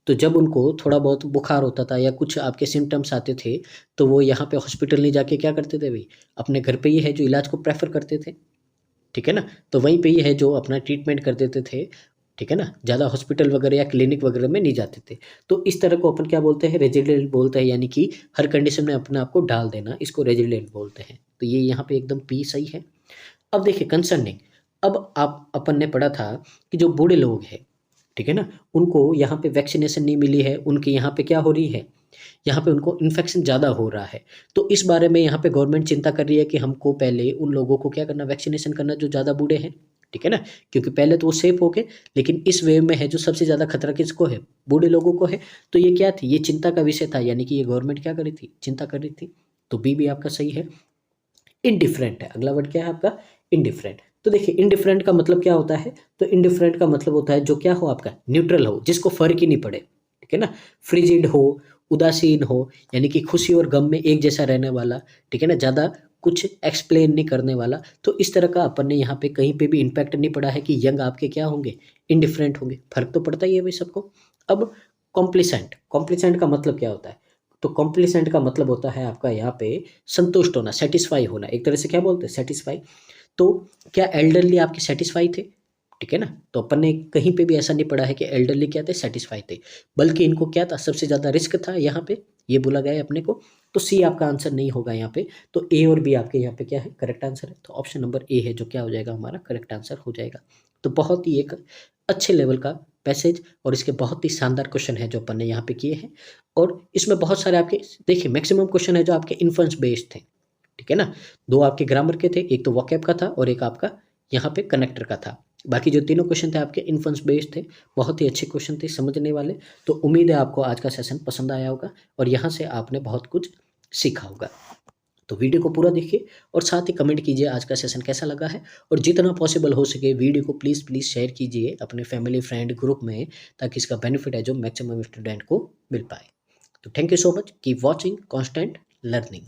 तो जब उनको थोड़ा बहुत बुखार होता था या कुछ आपके सिम्टम्स आते थे, तो वो यहाँ पे हॉस्पिटल नहीं जाके क्या करते थे भाई, अपने घर पे ही है जो इलाज को प्रेफर करते थे, ठीक है ना। तो वहीं पे ही है जो अपना ट्रीटमेंट कर देते थे, ठीक है ना। ज़्यादा हॉस्पिटल वगैरह या क्लिनिक वगैरह में नहीं जाते थे। तो इस तरह को अपन क्या बोलते हैं, रेजिलिएंट बोलते हैं। यानी कि हर कंडीशन में अपने आप को डाल देना, इसको रेजिलिएंट बोलते हैं। तो ये यहाँ पे एकदम पी सही है। अब देखिए कंसर्निंग। अब आप अपन ने पढ़ा था कि जो बूढ़े लोग हैं, ठीक है ना, उनको यहाँ पे वैक्सीनेशन नहीं मिली है, उनके यहाँ पे क्या हो रही है, यहाँ पे उनको इन्फेक्शन ज़्यादा हो रहा है। तो इस बारे में यहाँ पे गवर्नमेंट चिंता कर रही है कि हमको पहले उन लोगों को क्या करना, वैक्सीनेशन करना जो ज़्यादा बूढ़े हैं, ठीक है ना। क्योंकि पहले तो वो सेफ हो गए, लेकिन इस वेव में है जो सबसे ज़्यादा खतरा किसको है, बूढ़े लोगों को है। तो ये क्या थी, ये चिंता का विषय था। यानी कि ये गवर्नमेंट क्या कर रही थी, चिंता कर रही थी। तो बी भी आपका सही है। इनडिफरेंट है अगला वर्ड, क्या है आपका, इनडिफरेंट। तो देखिए इनडिफरेंट का मतलब क्या होता है, तो इनडिफरेंट का मतलब होता है जो क्या हो आपका, न्यूट्रल हो, जिसको फर्क ही नहीं पड़े, ठीक है ना। फ्रिजिड हो, उदासीन हो, यानी कि खुशी और गम में एक जैसा रहने वाला, ठीक है ना, ज़्यादा कुछ एक्सप्लेन नहीं करने वाला। तो इस तरह का अपन ने यहाँ पे कहीं पे भी इम्पैक्ट नहीं पड़ा है कि यंग आपके क्या होंगे, इनडिफरेंट होंगे। फर्क तो पड़ता ही है भाई सबको। अब कॉम्प्लिसेंट, कॉम्प्लिसेंट का मतलब क्या होता है, तो कॉम्प्लिसेंट का मतलब होता है आपका यहाँ पे संतुष्ट होना, सेटिस्फाई होना। एक तरह से क्या बोलते हैं, सेटिस्फाई। तो क्या एल्डरली आपके सेटिस्फाई थे, ठीक है ना। तो अपन ने कहीं पे भी ऐसा नहीं पढ़ा है कि एल्डरली क्या थे, सेटिस्फाई थे, बल्कि इनको क्या था, सबसे ज़्यादा रिस्क था यहाँ पे, ये बोला गया है अपने को। तो सी आपका आंसर नहीं होगा यहाँ पे। तो ए और बी आपके यहाँ पे क्या है, करेक्ट आंसर है। तो ऑप्शन नंबर ए है जो क्या हो जाएगा हमारा करेक्ट आंसर हो जाएगा। तो बहुत ही एक अच्छे लेवल का पैसेज और इसके बहुत ही शानदार क्वेश्चन है जो अपन ने यहाँ पे किए हैं। और इसमें बहुत सारे आपके देखिए मैक्सिमम क्वेश्चन है जो आपके इन्फ्लुएंस बेस्ड थे, ठीक है ना। दो आपके ग्रामर के थे, एक तो वोकैब का था और एक आपका यहाँ पे कनेक्टर का था। बाकी जो तीनों क्वेश्चन थे आपके इन्फ्लुएंस बेस्ड थे, बहुत ही अच्छे क्वेश्चन थे, समझने वाले। तो उम्मीद है आपको आज का सेशन पसंद आया होगा और यहाँ से आपने बहुत कुछ सीखा होगा। तो वीडियो को पूरा देखिए और साथ ही कमेंट कीजिए आज का सेशन कैसा लगा है। और जितना पॉसिबल हो सके वीडियो को प्लीज़ प्लीज़ शेयर कीजिए अपने फैमिली फ्रेंड ग्रुप में, ताकि इसका बेनिफिट है जो मैक्सिमम स्टूडेंट को मिल पाए। तो thank you so much, keep watching, constant learning.